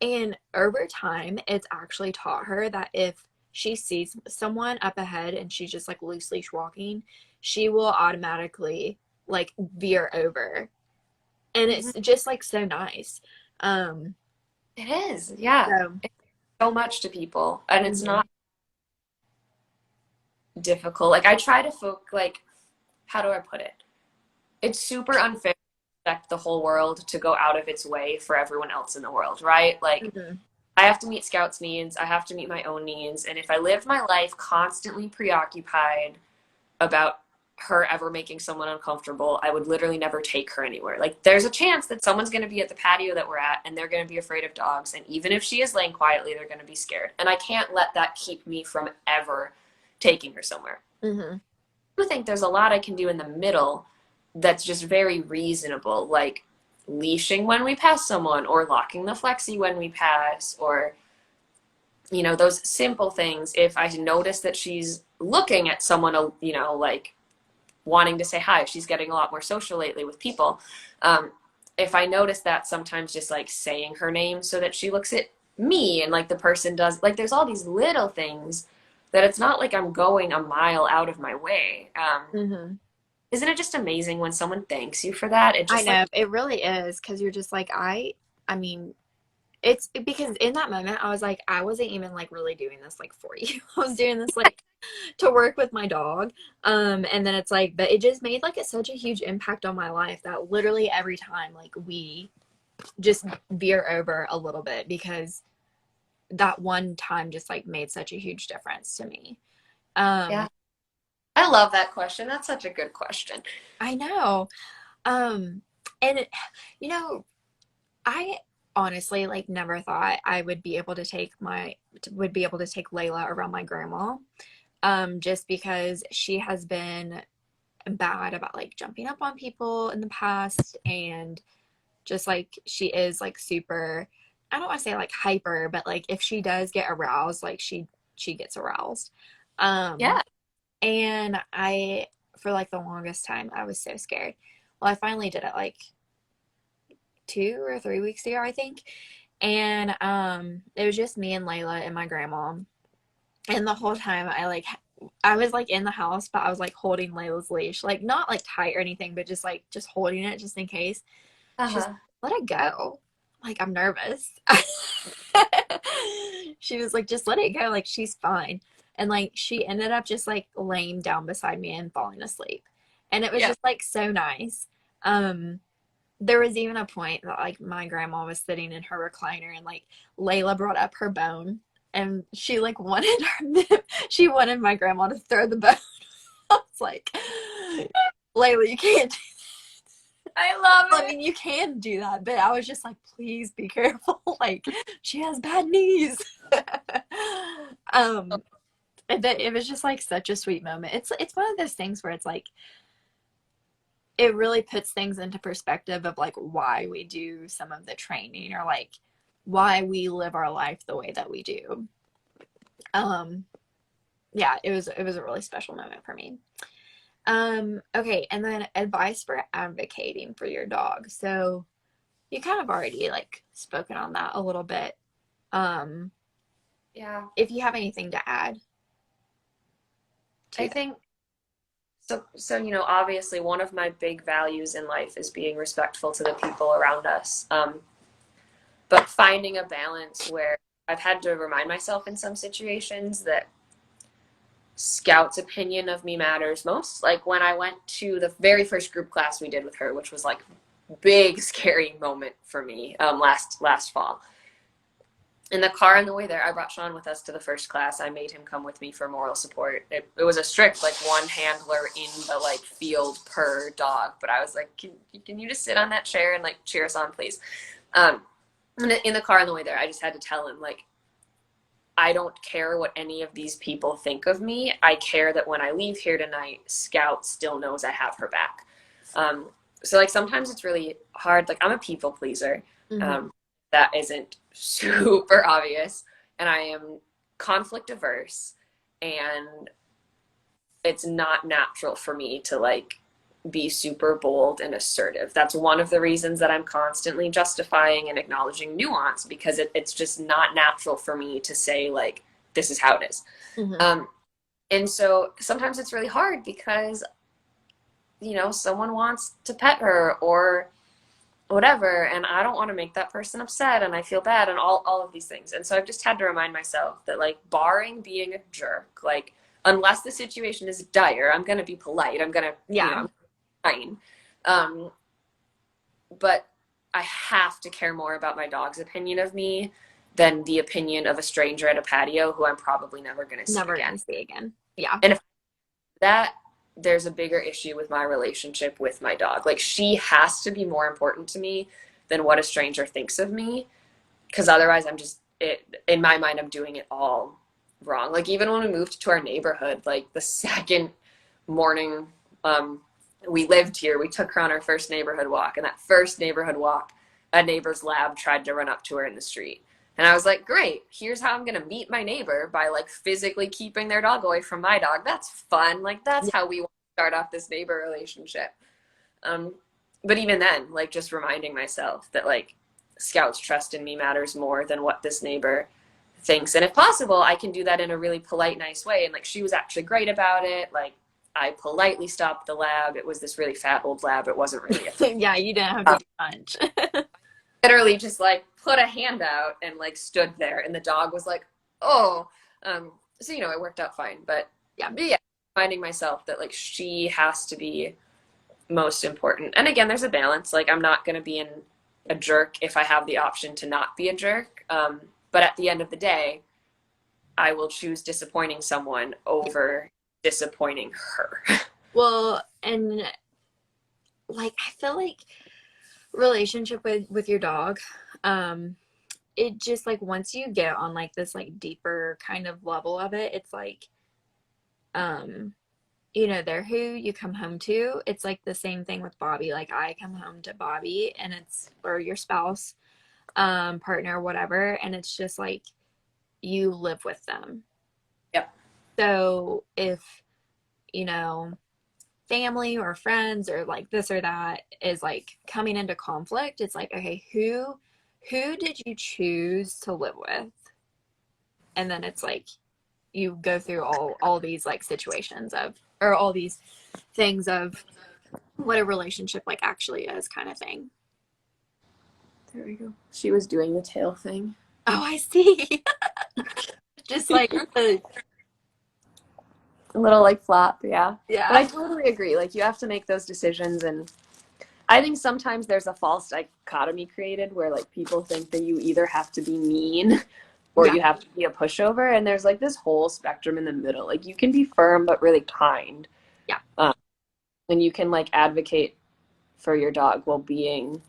And over time, it's actually taught her that if she sees someone up ahead and she's just like loose leash walking, she will automatically like veer over. And it's just like so nice. It is, yeah. So, it's so much to people, and it's not difficult. Like I try to like, how do I put it? It's super unfair to expect the whole world to go out of its way for everyone else in the world, right? Like I have to meet Scout's needs, I have to meet my own needs, and if I live my life constantly preoccupied about her ever making someone uncomfortable, I would literally never take her anywhere. Like, there's a chance that someone's going to be at the patio that we're at and they're going to be afraid of dogs. And even if she is laying quietly, they're going to be scared. And I can't let that keep me from ever taking her somewhere. Mm-hmm. I think there's a lot I can do in the middle that's just very reasonable, like leashing when we pass someone, or locking the flexi when we pass, or, you know, those simple things. If I notice that she's looking at someone, you know, like wanting to say hi, she's getting a lot more social lately with people. If I notice that, sometimes just like saying her name so that she looks at me and like the person does, like, there's all these little things that it's not like I'm going a mile out of my way. Mm-hmm. Isn't it just amazing when someone thanks you for that? It I just know, like, it really is, because you're just like, I mean, it's because in that moment I was like, I wasn't even like really doing this like for you. I was doing this like to work with my dog. And then it's like, but it just made like such a huge impact on my life that literally every time like we just veer over a little bit, because that one time just like made such a huge difference to me. yeah. I love that question. That's such a good question. I know. And you know, I honestly like never thought I would be able to take Layla around my grandma. Just because she has been bad about like jumping up on people in the past, and just like she is like super, I don't want to say like hyper, but like if she does get aroused, like she gets aroused. Yeah. And I, for like the longest time, I was so scared. Well, I finally did it like 2 or 3 weeks ago, I think. And it was just me and Layla and my grandma. And the whole time I was like in the house, but I was like holding Layla's leash, like not like tight or anything, but just like just holding it just in case. She's Uh-huh. let it go. Like, I'm nervous. She was like, just let it go. Like, she's fine. And like, she ended up just like laying down beside me and falling asleep. And it was Yeah. just like so nice. Um, there was even a point that like my grandma was sitting in her recliner, and like Layla brought up her bone, and she like wanted she wanted my grandma to throw the bone. I was like, Layla, you can't. I love I it. mean, you can do that, but I was just like, please be careful. Like, she has bad knees. um, and that it was just like such a sweet moment. It's one of those things where it's like it really puts things into perspective of like why we do some of the training, or like why we live our life the way that we do. Um, yeah, it was a really special moment for me. Okay, and then advice for advocating for your dog. So you kind of already like spoken on that a little bit. Um, Yeah. if you have anything to add to I that. think so, you know, obviously one of my big values in life is being respectful to the people around us. But finding a balance where I've had to remind myself in some situations that Scout's opinion of me matters most. Like when I went to the very first group class we did with her, which was like big scary moment for me, last fall. In the car on the way there, I brought Sean with us to the first class. I made him come with me for moral support. It was a strict, like, one handler in the like field per dog, but I was like, can you just sit on that chair and like cheer us on, please? In the car on the way there, I just had to tell him, like, I don't care what any of these people think of me. I care that when I leave here tonight, Scout still knows I have her back. So like sometimes it's really hard. Like, I'm a people pleaser. Mm-hmm. That isn't super obvious, and I am conflict averse, and it's not natural for me to like be super bold and assertive. That's one of the reasons that I'm constantly justifying and acknowledging nuance, because it's just not natural for me to say like, this is how it is. Mm-hmm. And so sometimes it's really hard because, you know, someone wants to pet her or whatever, and I don't want to make that person upset, and I feel bad, and all of these things. And so I've just had to remind myself that, like, barring being a jerk, like, unless the situation is dire, I'm going to be polite. I'm going to, you know, Yeah. I'm fine. But I have to care more about my dog's opinion of me than the opinion of a stranger at a patio who I'm probably never going to see Never again. gonna see again. Yeah. And if that there's a bigger issue with my relationship with my dog. Like, she has to be more important to me than what a stranger thinks of me, because otherwise in my mind, I'm doing it all wrong. Like, even when we moved to our neighborhood, like the second morning we lived here, we took her on our first neighborhood walk, and that first neighborhood walk, a neighbor's lab tried to run up to her in the street. And I was like, great, here's how I'm going to meet my neighbor, by like physically keeping their dog away from my dog. That's fun. Like, that's how we want to start off this neighbor relationship. But even then, like, just reminding myself that like Scout's trust in me matters more than what this neighbor thinks. And if possible, I can do that in a really polite, nice way. And like, she was actually great about it. Like, I politely stopped the lab. It was this really fat old lab. It wasn't really a Yeah, you didn't have to do much. literally just like put a hand out and like stood there, and the dog was like, oh. So, you know, it worked out fine. But yeah, finding myself that like she has to be most important. And again, there's a balance. Like, I'm not going to be a jerk if I have the option to not be a jerk. But at the end of the day, I will choose disappointing someone over disappointing her. Well, and like, I feel like relationship with your dog, it just like, once you get on like this like deeper kind of level of it, it's like, you know, they're who you come home to. It's like the same thing with Bobby. Like, I come home to Bobby, and it's, or your spouse, partner, whatever, and it's just like, you live with them. Yep. So if, you know, family or friends or like this or that is like coming into conflict, it's like, okay, who did you choose to live with? And then it's like, you go through all these like situations of, or all these things of what a relationship like actually is, kind of thing. There we go. She was doing the tail thing. Oh, I see. Just like the A little like flop, yeah. yeah. But I totally agree. Like, you have to make those decisions, and I think sometimes there's a false dichotomy created where like people think that you either have to be mean or you have to be a pushover, and there's like this whole spectrum in the middle. Like, you can be firm but really kind. Yeah. And you can like advocate for your dog while being,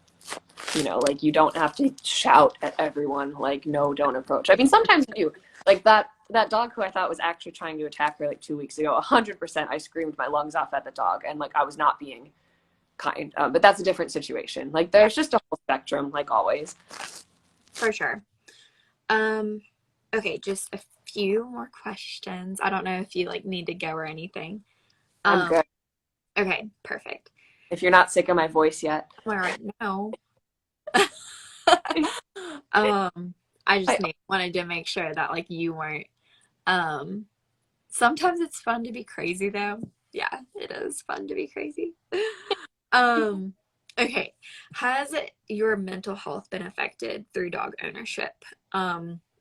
you know, like, you don't have to shout at everyone like, no, don't approach. I mean, sometimes you do. Like, that dog who I thought was actually trying to attack her like 2 weeks ago, 100% I screamed my lungs off at the dog, and like, I was not being kind. But that's a different situation. Like, there's just a whole spectrum, like always. For sure. Okay, just a few more questions. I don't know if you like need to go or anything. I'm good. Okay, perfect. If you're not sick of my voice yet. All right, no. I just wanted to make sure that like you weren't. Sometimes it's fun to be crazy though. Yeah, it is fun to be crazy. Okay. Has your mental health been affected through dog ownership?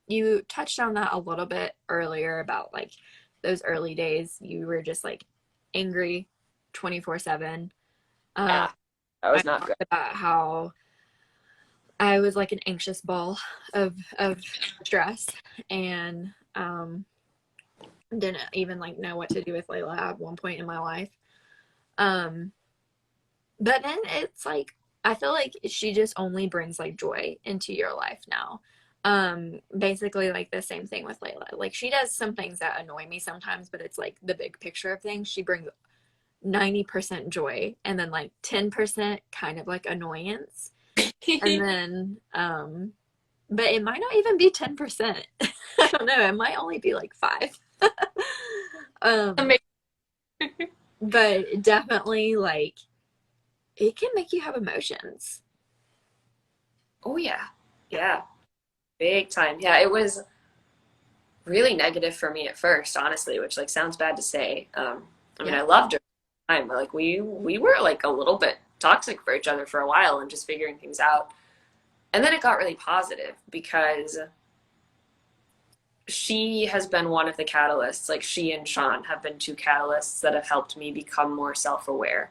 You touched on that a little bit earlier about like those early days. You were just like angry 24/7. Yeah, that was not good. About how I was like an anxious ball of stress, and didn't even like know what to do with Layla at one point in my life. But then it's like, I feel like she just only brings like joy into your life now. Basically like the same thing with Layla. Like, she does some things that annoy me sometimes, but it's like the big picture of things. She brings 90% joy, and then like 10% kind of like annoyance. And then, but it might not even be 10%. I don't know. It might only be like 5. But definitely like, it can make you have emotions. Oh yeah. Yeah. Big time. Yeah, it was really negative for me at first, honestly, which like sounds bad to say. I mean, I loved her at the time. Like, we were like a little bit toxic for each other for a while and just figuring things out. And then it got really positive because she has been one of the catalysts. Like, she and Sean have been two catalysts that have helped me become more self-aware.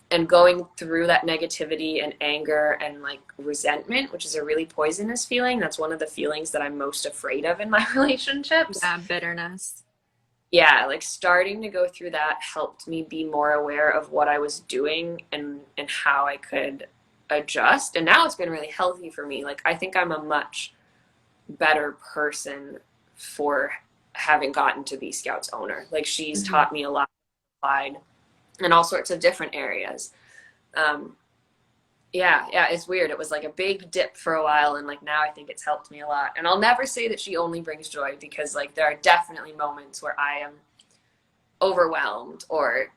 And going through that negativity and anger and like resentment, which is a really poisonous feeling. That's one of the feelings that I'm most afraid of in my relationships. Yeah, bitterness. yeah, like starting to go through that helped me be more aware of what I was doing and how I could adjust. And now it's been really healthy for me. Like I think I'm a much better person for having gotten to be Scout's owner. Like she's Mhm. taught me a lot applied in all sorts of different areas. Um, yeah, it's weird. It was like a big dip for a while, and like now I think it's helped me a lot. And I'll never say that she only brings joy because like there are definitely moments where I am overwhelmed or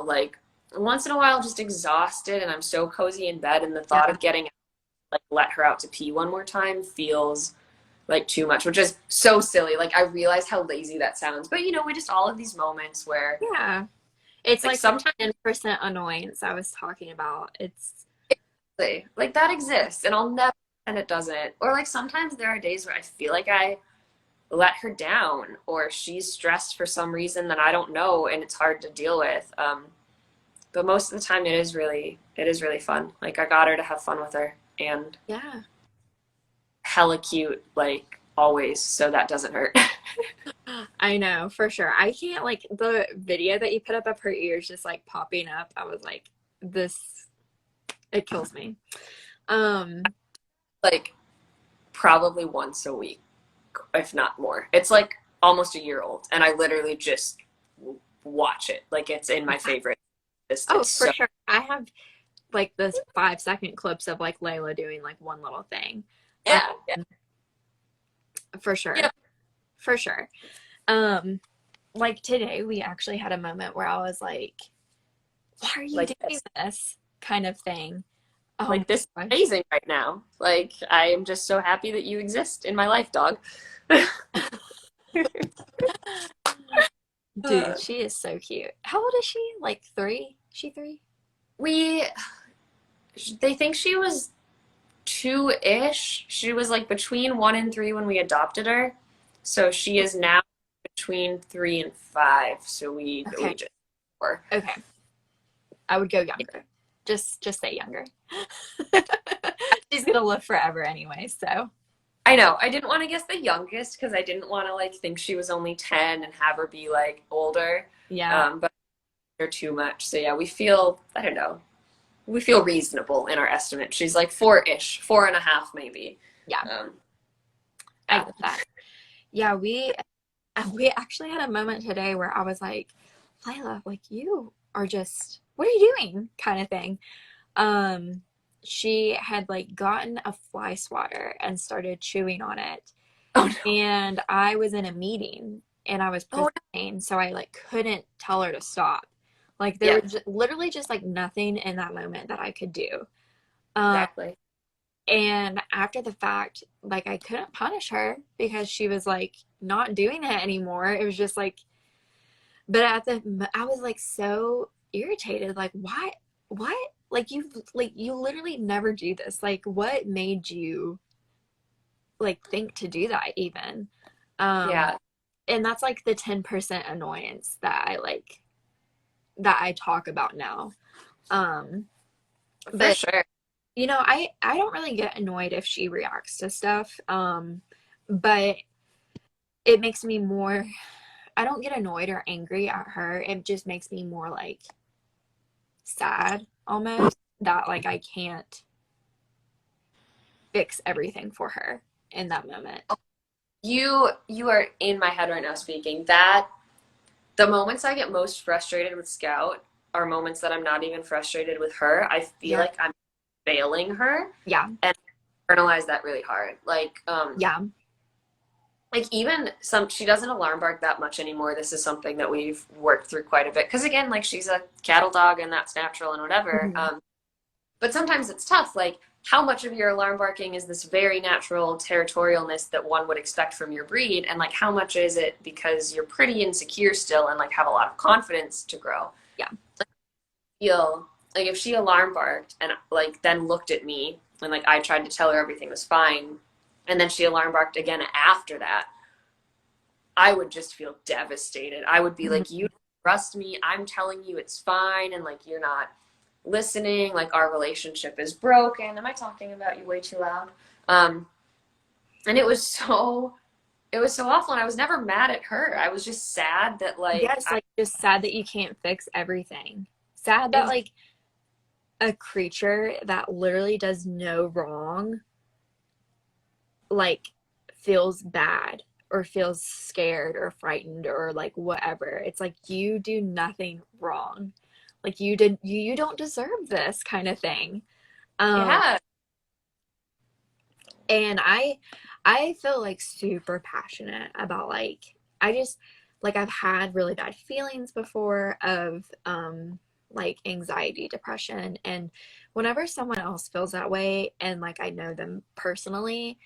like once in a while just exhausted and I'm so cozy in bed and the thought Yeah. of getting like let her out to pee one more time feels like too much, which is so silly. Like I realize how lazy that sounds, but we just all have these moments where Yeah. It's like like the sometimes 10% annoyance I was talking about. It's like that exists and I'll never and it doesn't. Or like sometimes there are days where I feel like I let her down or she's stressed for some reason that I don't know and it's hard to deal with. But most of the time it is really fun. Like I got her to have fun with her and yeah. hella cute like always, so that doesn't hurt. I know, for sure. I can't like the video that you put up of her ears just like popping up. I was like, this it kills me. Um, Like probably once a week, if not more. It's like almost a year old and I literally just watch it. Like it's in my favorite list. oh, It's for so sure. I have like this 5-second clips of like Layla doing like one little thing. Um, yeah, yeah. for sure. Yeah. For sure. Um, like today we actually had a moment where I was like, why are you Like doing this. this kind of thing? Oh Like this is my gosh. amazing right now. Like I am just so happy that you exist in my life, dog. Dude, she is so cute. How old is she? Like 3? She 3? we they think she was two-ish. She was like between 1 and 3 when we adopted her. So she is now between 3 and 5. So we Okay. just were. Okay. I would go younger. Just say younger. She's gonna live forever anyway, so I know. I didn't want to guess the youngest because I didn't want to like think she was only 10 and have her be like older. yeah. But they're too much. So yeah, we feel, I don't know, we feel reasonable in our estimate. She's like 4-ish, 4.5 maybe. Yeah. Um, I yeah. get that. Yeah, we actually had a moment today where I was like, Lila, like you are just what are you doing? Kind of thing. Um, she had like gotten a fly swatter and started chewing on it. Oh no. And I was in a meeting and I was Oh presenting, so I like couldn't tell her to stop. Like there yeah, was literally just like nothing in that moment that I could do. Um, exactly. and after the fact, like I couldn't punish her because she was like not doing it anymore. It was just like, but I was like so irritated. Like, why? What? Like you literally never do this. Like, what made you like think to do that even? Um, Yeah, and that's like the 10% annoyance that I talk about now. Um, for but sure. I don't really get annoyed if she reacts to stuff. But it makes me more I don't get annoyed or angry at her. It just makes me more like sad almost that like I can't fix everything for her in that moment. You are in my head right now speaking. That the moments I get most frustrated with Scout are moments that I'm not even frustrated with her. I feel Yeah. like I'm failing her Yeah. and internalize that really hard. Yeah. Like even some she doesn't alarm bark that much anymore. This is something that we've worked through quite a bit because again, like she's a cattle dog and that's natural and whatever. Mhm. But sometimes it's tough. Like how much of your alarm barking is this very natural territorialness that one would expect from your breed, and like how much is it because you're pretty insecure still and like have a lot of confidence to grow. Yeah. Feel like if she alarm barked and like then looked at me and like I tried to tell her everything was fine and then she alarm barked again after that, I would just feel devastated. I would be Mhm. like, you don't trust me. I'm telling you it's fine. And like, you're not listening. Like, our relationship is broken. Am I talking about you way too loud? Um, and it was so awful, and I was never mad at her. I was just sad that like Yes, like just sad that you can't fix everything. Sad that like a creature that literally does no wrong like feels bad or feels scared or frightened or like whatever. It's like you do nothing wrong. Like you don't deserve this kind of thing. Um yeah. and I feel like super passionate about like I just like I've had really bad feelings before of like anxiety, depression, and whenever someone else feels that way and like I know them personally,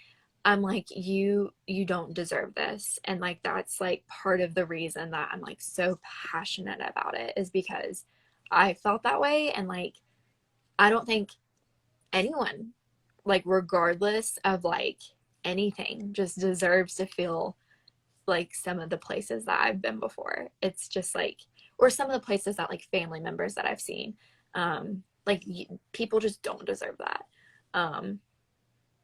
I'm like you don't deserve this. And like that's like part of the reason that I'm like so passionate about it is because I felt that way. And like I don't think anyone, like regardless of like anything, just deserves to feel like some of the places that I've been before. It's just like, or some of the places that like family members that I've seen, like people just don't deserve that. um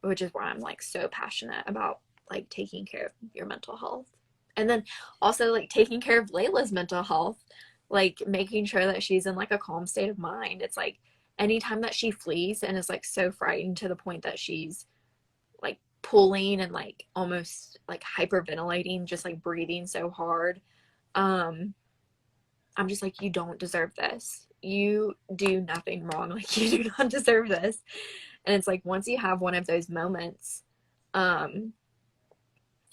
which is why I'm like so passionate about like taking care of your mental health. And then also like taking care of Layla's mental health, like making sure that she's in like a calm state of mind. It's like anytime that she flees and is like so frightened to the point that she's like pulling and like almost like hyperventilating, just like breathing so hard. Um, I'm just like, you don't deserve this. You do nothing wrong. Like you do not deserve this. And it's like once you have one of those moments, um,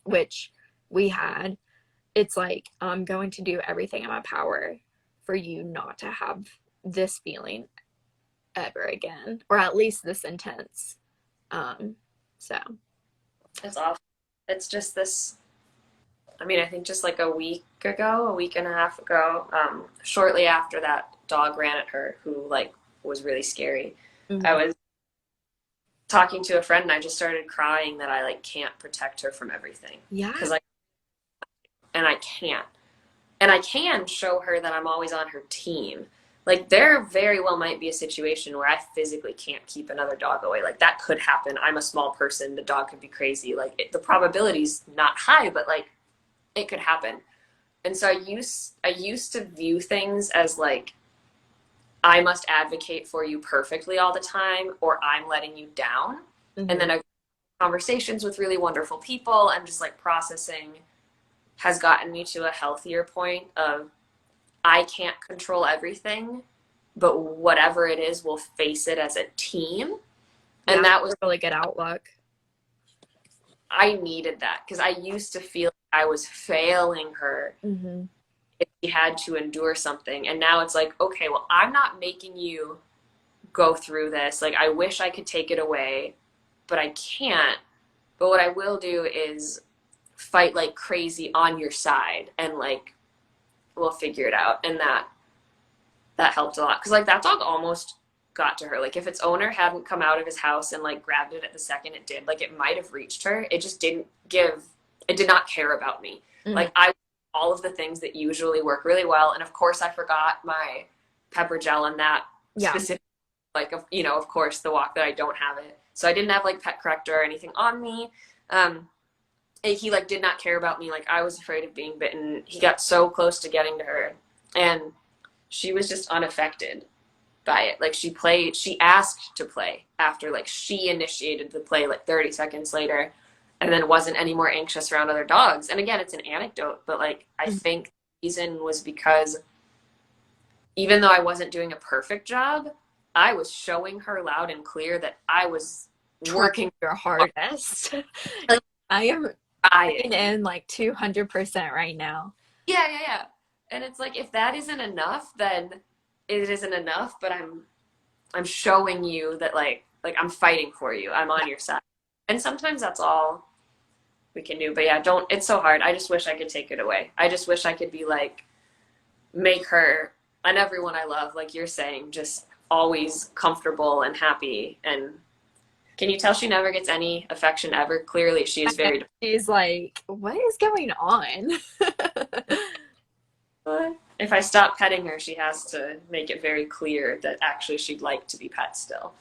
which we had, it's like I'm going to do everything in my power for you not to have this feeling ever again, or at least this intense. So It's awful. It's just this. I mean, I think just like a week and a half ago, shortly after that dog ran at her, who like was really scary. mm-hmm. I was talking to a friend, and I just started crying that I like can't protect her from everything. Yeah. Because I can't, and I can show her that I'm always on her team. Like there very well might be a situation where I physically can't keep another dog away. Like that could happen. I'm a small person. The dog could be crazy. Like the probability's not high, but like it could happen. And so I used to view things as like I must advocate for you perfectly all the time, or I'm letting you down. Mm-hmm. And then I conversations with really wonderful people and just like processing has gotten me to a healthier point of I can't control everything, but whatever it is, we'll face it as a team. And yeah, that was a really good outlook. I needed that because I used to feel like I was failing her Mm-hmm. if she had to endure something. And now it's like, okay, well, I'm not making you go through this. Like, I wish I could take it away, but I can't. But what I will do is fight like crazy on your side, and like we'll figure it out. And that helped a lot because like that dog almost got to her. Like if its owner hadn't come out of his house and like grabbed it at the second it did, like it might have reached her. It just did not care about me. Mm-hmm. Like all of the things that usually work really well. And of course I forgot my pepper gel on that specific, like, of course the walk that I don't have it. So I didn't have like pet corrector or anything on me. He like did not care about me. Like I was afraid of being bitten. He got so close to getting to her, and she was just unaffected by it. Like she asked to play after like she initiated the play like 30 seconds later, and then wasn't any more anxious around other dogs. And again, it's an anecdote, but like I think the reason was because even though I wasn't doing a perfect job, I was showing her loud and clear that I was working your hardest. I am in like 200% right now. Yeah. And it's like if that isn't enough, then it isn't enough. But I'm showing you that like I'm fighting for you. I'm on your side. And sometimes that's all we can do. But yeah, it's so hard. I just wish I could take it away. I just wish I could be like make her and everyone I love, like you're saying, just always comfortable and happy. And can you tell she never gets any affection ever? Clearly, she is very. She's like, what is going on? If I stop petting her, she has to make it very clear that actually she'd like to be pet still.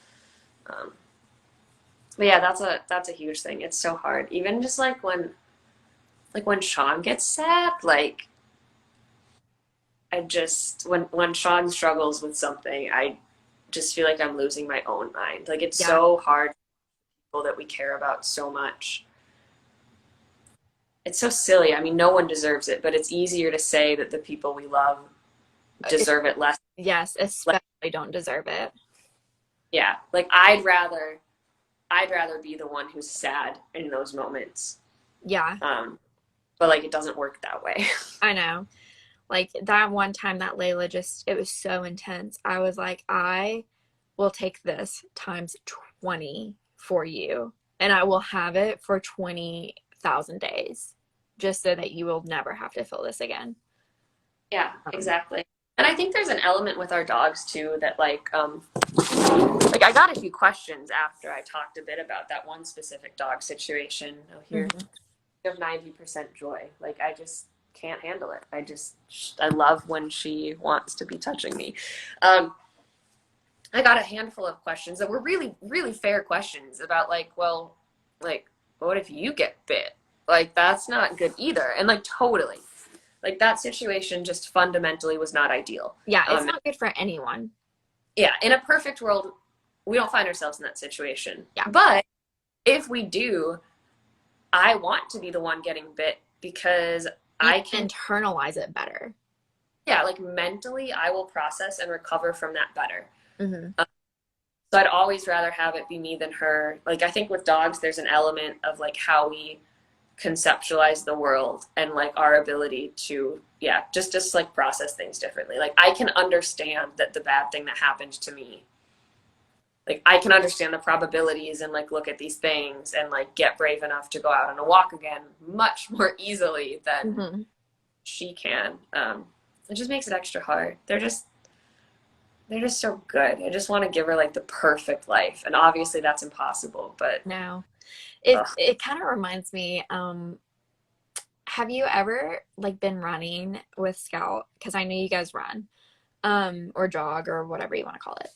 But yeah, that's a huge thing. It's so hard. Even just like when like when Sean gets sad, like I just when Sean struggles with something, I just feel like I'm losing my own mind. Like it's Yeah. so hard for people that we care about so much. It's so silly. I mean, no one deserves it, but it's easier to say that the people we love deserve it less. Yes, Like, especially don't deserve it. yeah, like I'd rather be the one who's sad in those moments. Yeah, But like it doesn't work that way. I know. Like that one time that Layla just, it was so intense. I was like, I will take this times 20 for you, and I will have it for 20,000 days just so that you will never have to feel this again. Yeah, Um, exactly. And I think there's an element with our dogs too that like I got a few questions after I talked a bit about that one specific dog situation. Oh, here mhm. you have 90% joy. Like I just can't handle it. I love when she wants to be touching me. Um, I got a handful of questions that were really, really fair questions about like, well, like, what if you get bit? Like, that's not good either. And like, totally. Like, that situation just fundamentally was not ideal. Yeah, it's not good for anyone. Yeah, in a perfect world, we don't find ourselves in that situation. Yeah. But if we do, I want to be the one getting bit because I can internalize it better. yeah, like mentally, I will process and recover from that better. Mm-hmm. So I'd always rather have it be me than her. Like, I think with dogs, there's an element of like how we conceptualize the world and like our ability to, yeah, just like process things differently. Like, I can understand that the bad thing that happened to me, like, I can understand the probabilities and like look at these things and like get brave enough to go out on a walk again much more easily than Mm-hmm. she can. It just makes it extra hard. They're just so good. I just want to give her like the perfect life, and obviously that's impossible. But No, it ugh. it kind of reminds me. Have you ever like been running with Scout? Because I know you guys run, or jog or whatever you want to call it.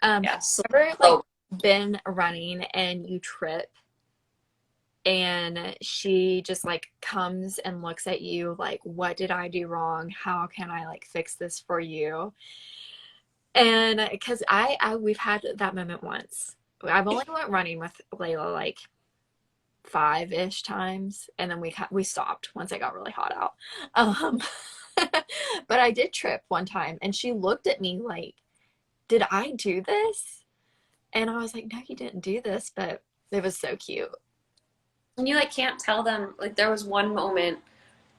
Yeah, Have you ever like slow. been running and you trip and she just like comes and looks at you like, what did I do wrong? How can I like fix this for you? And because we've had that moment once. I've only went running with Layla like five-ish times, and then we stopped once it got really hot out. Um, but I did trip one time, and she looked at me like, "Did I do this?" And I was like, "No, you didn't do this," but it was so cute. And you like can't tell them. Like there was one moment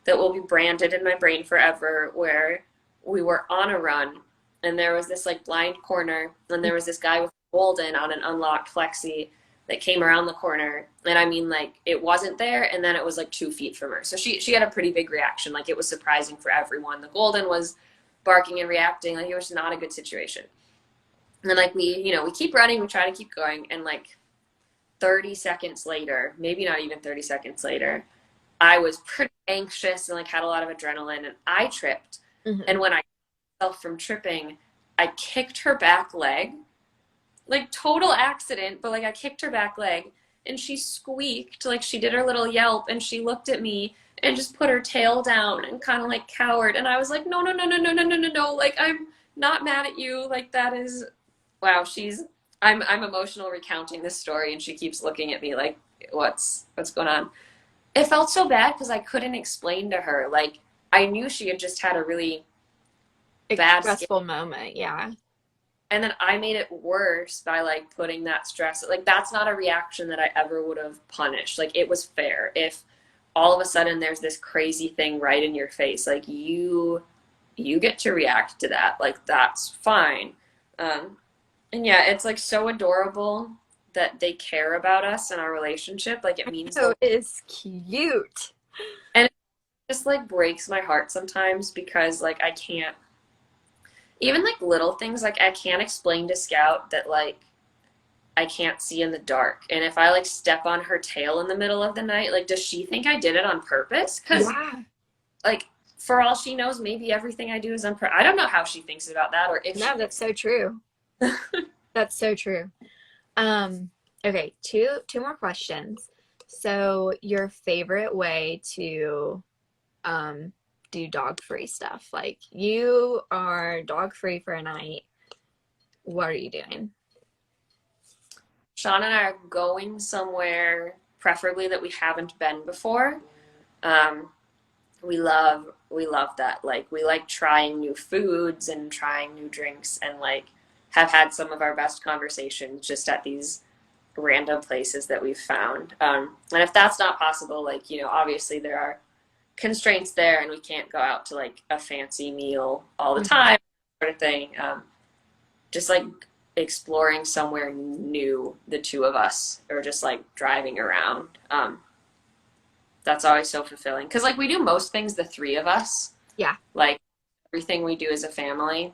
that will be branded in my brain forever where we were on a run and there was this like blind corner and there was this guy with Golden on an unlocked flexi that came around the corner, and I mean like it wasn't there and then it was like 2 feet from her, so she had a pretty big reaction. Like it was surprising for everyone. The Golden was barking and reacting. Like it was not a good situation. And like we keep running, we try to keep going, and like 30 seconds later, maybe not even 30 seconds later, I was pretty anxious and like had a lot of adrenaline, and I tripped. Hmm. And when I myself from tripping, I kicked her back leg. Like total accident, but like I kicked her back leg and she squeaked, like she did her little yelp, and she looked at me and just put her tail down and kind of like cowered. And I was like, no, no, no, no, no, no, no, no, no. Like I'm not mad at you. Like that is wow, I'm emotional recounting this story and she keeps looking at me like what's going on. It felt so bad because I couldn't explain to her. Like I knew she had just had a really bad skin, Stressful moment, yeah. and then I made it worse by like putting that stress. Like that's not a reaction that I ever would have punished. Like it was fair. If all of a sudden there's this crazy thing right in your face, like you get to react to that. Like that's fine. And yeah, it's like so adorable that they care about us and our relationship. Like it means So it is cute. and it just like breaks my heart sometimes because like I can't even like little things, like I can't explain to Scout that like I can't see in the dark. And if I like step on her tail in the middle of the night, like does she think I did it on purpose? Because Yeah. like for all she knows, maybe everything I do is on purpose. I don't know how she thinks about that or if she No, that's thinks. so true. That's so true. Um, okay, two more questions. So your favorite way to do dog-free stuff. Like you are dog-free for a night. What are you doing? Sean and I are going somewhere, preferably that we haven't been before. Um, we love that. Like we like trying new foods and trying new drinks and like have had some of our best conversations just at these random places that we've found. And if that's not possible, like, obviously there are constraints there and we can't go out to like a fancy meal all the time, sort of thing. Just like exploring somewhere new, the two of us, or just like driving around. That's always so fulfilling because like we do most things, the three of us, Yeah. like everything we do as a family,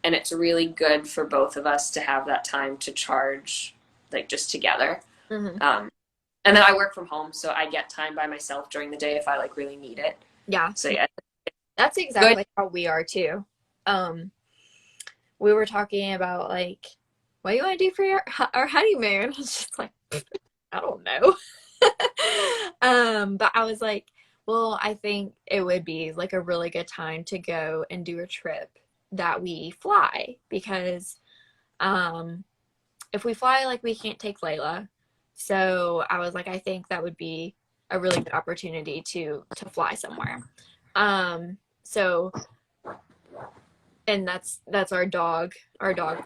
and it's really good for both of us to have that time to charge, like just together. Mm-hmm. And then I work from home, so I get time by myself during the day if I like really need it. Yeah. So yeah, That's exactly how we are too. We were talking about like, what do you want to do for our honeymoon? It's just like, I don't know. But I was like, well, I think it would be like a really good time to go and do a trip that we fly because if we fly, like we can't take Layla. So I was like, I think that would be a really good opportunity to fly somewhere. So and that's our dog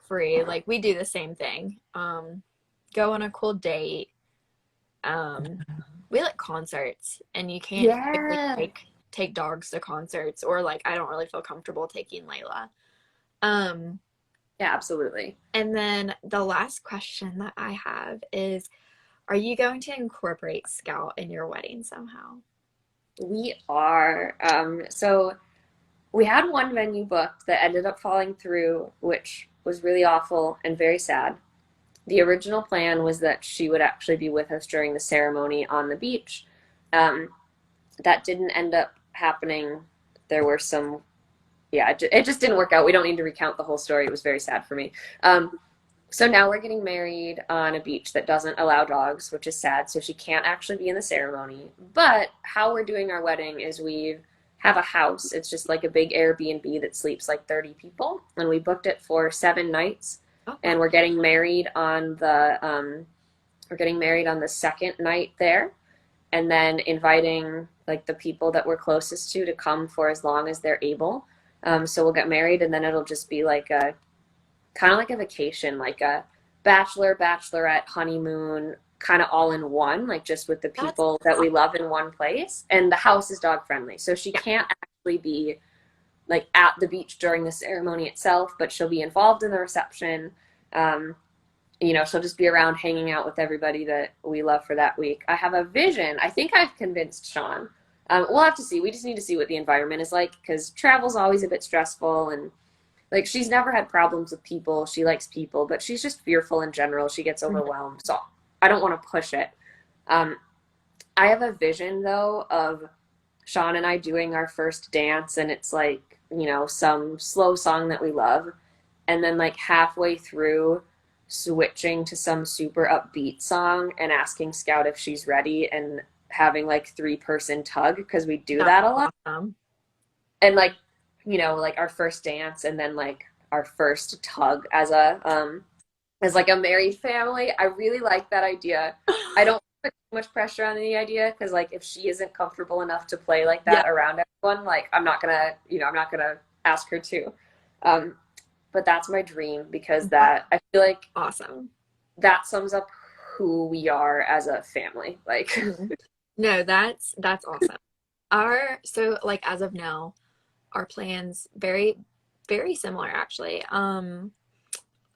free. Like we do the same thing. Go on a cool date. We like concerts and you can't typically take dogs to concerts or like I don't really feel comfortable taking Layla. Yeah, absolutely. And then the last question that I have is, are you going to incorporate Scout in your wedding somehow? We are. So we had one venue booked that ended up falling through, which was really awful and very sad. The original plan was that she would actually be with us during the ceremony on the beach. That didn't end up happening. There were some, yeah, it just didn't work out. We don't need to recount the whole story. It was very sad for me. So now we're getting married on a beach that doesn't allow dogs, which is sad. So she can't actually be in the ceremony. But how we're doing our wedding is we have a house. It's just like a big Airbnb that sleeps like 30 people. And we booked it for 7 nights. Oh. And we're getting married on the second night there. And then inviting like the people that we're closest to come for as long as they're able. So we'll get married and then it'll just be like a kind of like a vacation, like a bachelor, bachelorette, honeymoon, kind of all in one, like just with the people that we love in one place. And the house is dog friendly. So she can't actually be like at the beach during the ceremony itself, but she'll be involved in the reception. She'll just be around hanging out with everybody that we love for that week. I have a vision. I think I've convinced Sean. We'll have to see. We just need to see what the environment is like because travel's always a bit stressful and like she's never had problems with people. She likes people, but she's just fearful in general. She gets overwhelmed. So I don't want to push it. I have a vision though of Sean and I doing our first dance and it's like, some slow song that we love. And then like halfway through switching to some super upbeat song and asking Scout if she's ready and having like 3-person tug because we do that a lot. Awesome. And like, like our first dance and then like our first tug as like a married family. I really like that idea. I don't put too much pressure on the idea because like if she isn't comfortable enough to play like that around everyone, like I'm not gonna ask her to. But that's my dream because that I feel like awesome. That sums up who we are as a family. Like no, that's awesome. So like as of now, our plans very, very similar actually.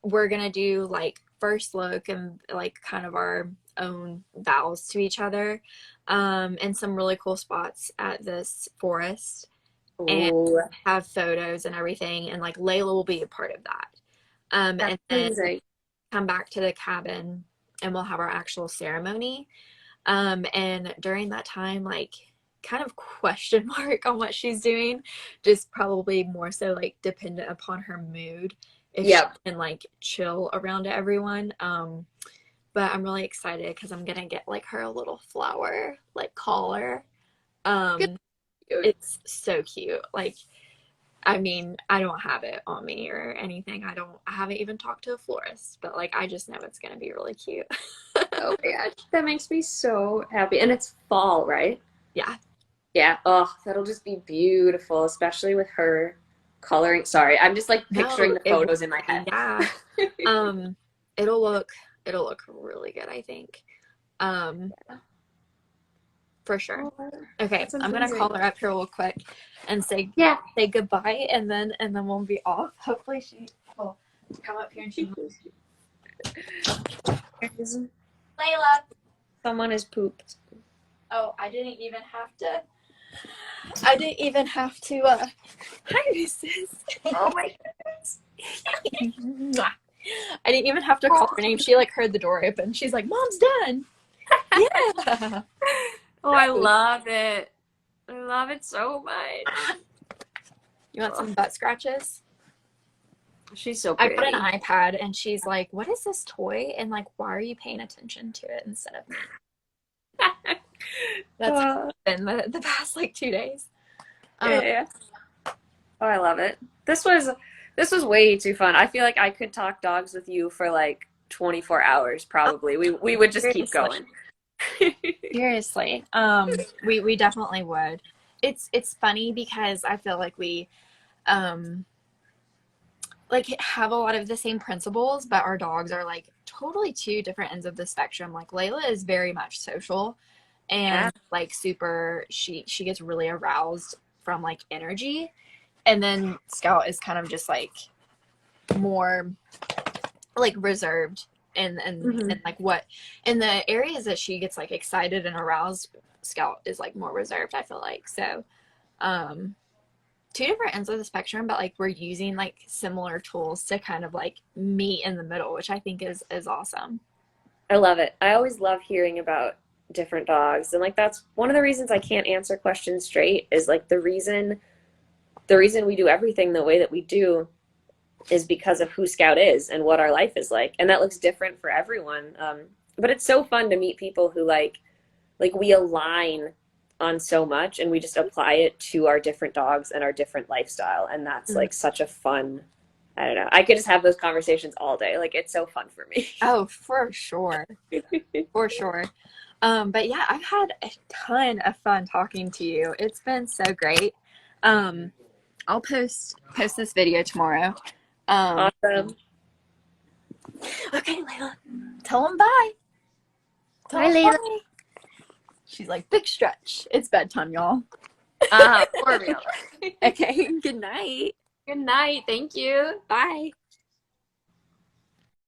We're gonna do like first look and like kind of our own vows to each other, and some really cool spots at this forest. Ooh. And have photos and everything, and like Layla will be a part of that. And then amazing. Come back to the cabin and we'll have our actual ceremony. And during that time, like kind of question mark on what she's doing, just probably more so like dependent upon her mood if she can like chill around everyone. but I'm really excited because I'm gonna get like her a little flower like collar. Good. It's so cute. Like, I mean, I don't have it on me or anything. I haven't even talked to a florist, but like I just know it's gonna be really cute. Oh my gosh, that makes me so happy. And it's fall, right? Yeah. Yeah. Oh, that'll just be beautiful, especially with her coloring. Sorry, I'm just like picturing No, the photos in my head. yeah. Um, it'll look really good, I think. Um, for sure. Oh, Okay, that's I'm gonna amazing. call her up here real quick and say Yeah. goodbye, and then we'll be off. Hopefully she will come up here and she Layla. Someone has pooped. Oh, I didn't even have to. Hi, Mrs. Oh my Mwah. I didn't even have to call her name. She like heard the door open. She's like, "Mom's done." Yeah. Oh, I love it. I love it so much. You want some butt scratches? She's so I pretty. got an iPad and she's like, "What is this toy?" And like, "Why are you paying attention to it instead of me?" That's been the past like 2 days. Yeah. Oh, I love it. This was way too fun. I feel like I could talk dogs with you for like 24 hours probably. We would just keep going. Seriously. We definitely would. It's funny because I feel like we like have a lot of the same principles, but our dogs are like totally two different ends of the spectrum. Like Layla is very much social and like super she gets really aroused from like energy. And then Scout is kind of just like more like reserved and like what in the areas that she gets like excited and aroused, Scout is like more reserved, I feel like. So two different ends of the spectrum, but like we're using like similar tools to kind of like meet in the middle, which I think is awesome. I love it. I always love hearing about different dogs. And like that's one of the reasons I can't answer questions straight is like the reason we do everything the way that we do is because of who Scout is and what our life is like. And that looks different for everyone. But it's so fun to meet people who like we align on so much and we just apply it to our different dogs and our different lifestyle. And that's like such a fun, I don't know. I could just have those conversations all day. Like it's so fun for me. Oh, for sure. For sure. But yeah, I've had a ton of fun talking to you. It's been so great. I'll post this video tomorrow. Awesome. Okay, Layla. Tell them bye. Bye, Layla. Bye. She's like, big stretch. It's bedtime, y'all. For real. Okay, good night. Good night. Thank you. Bye.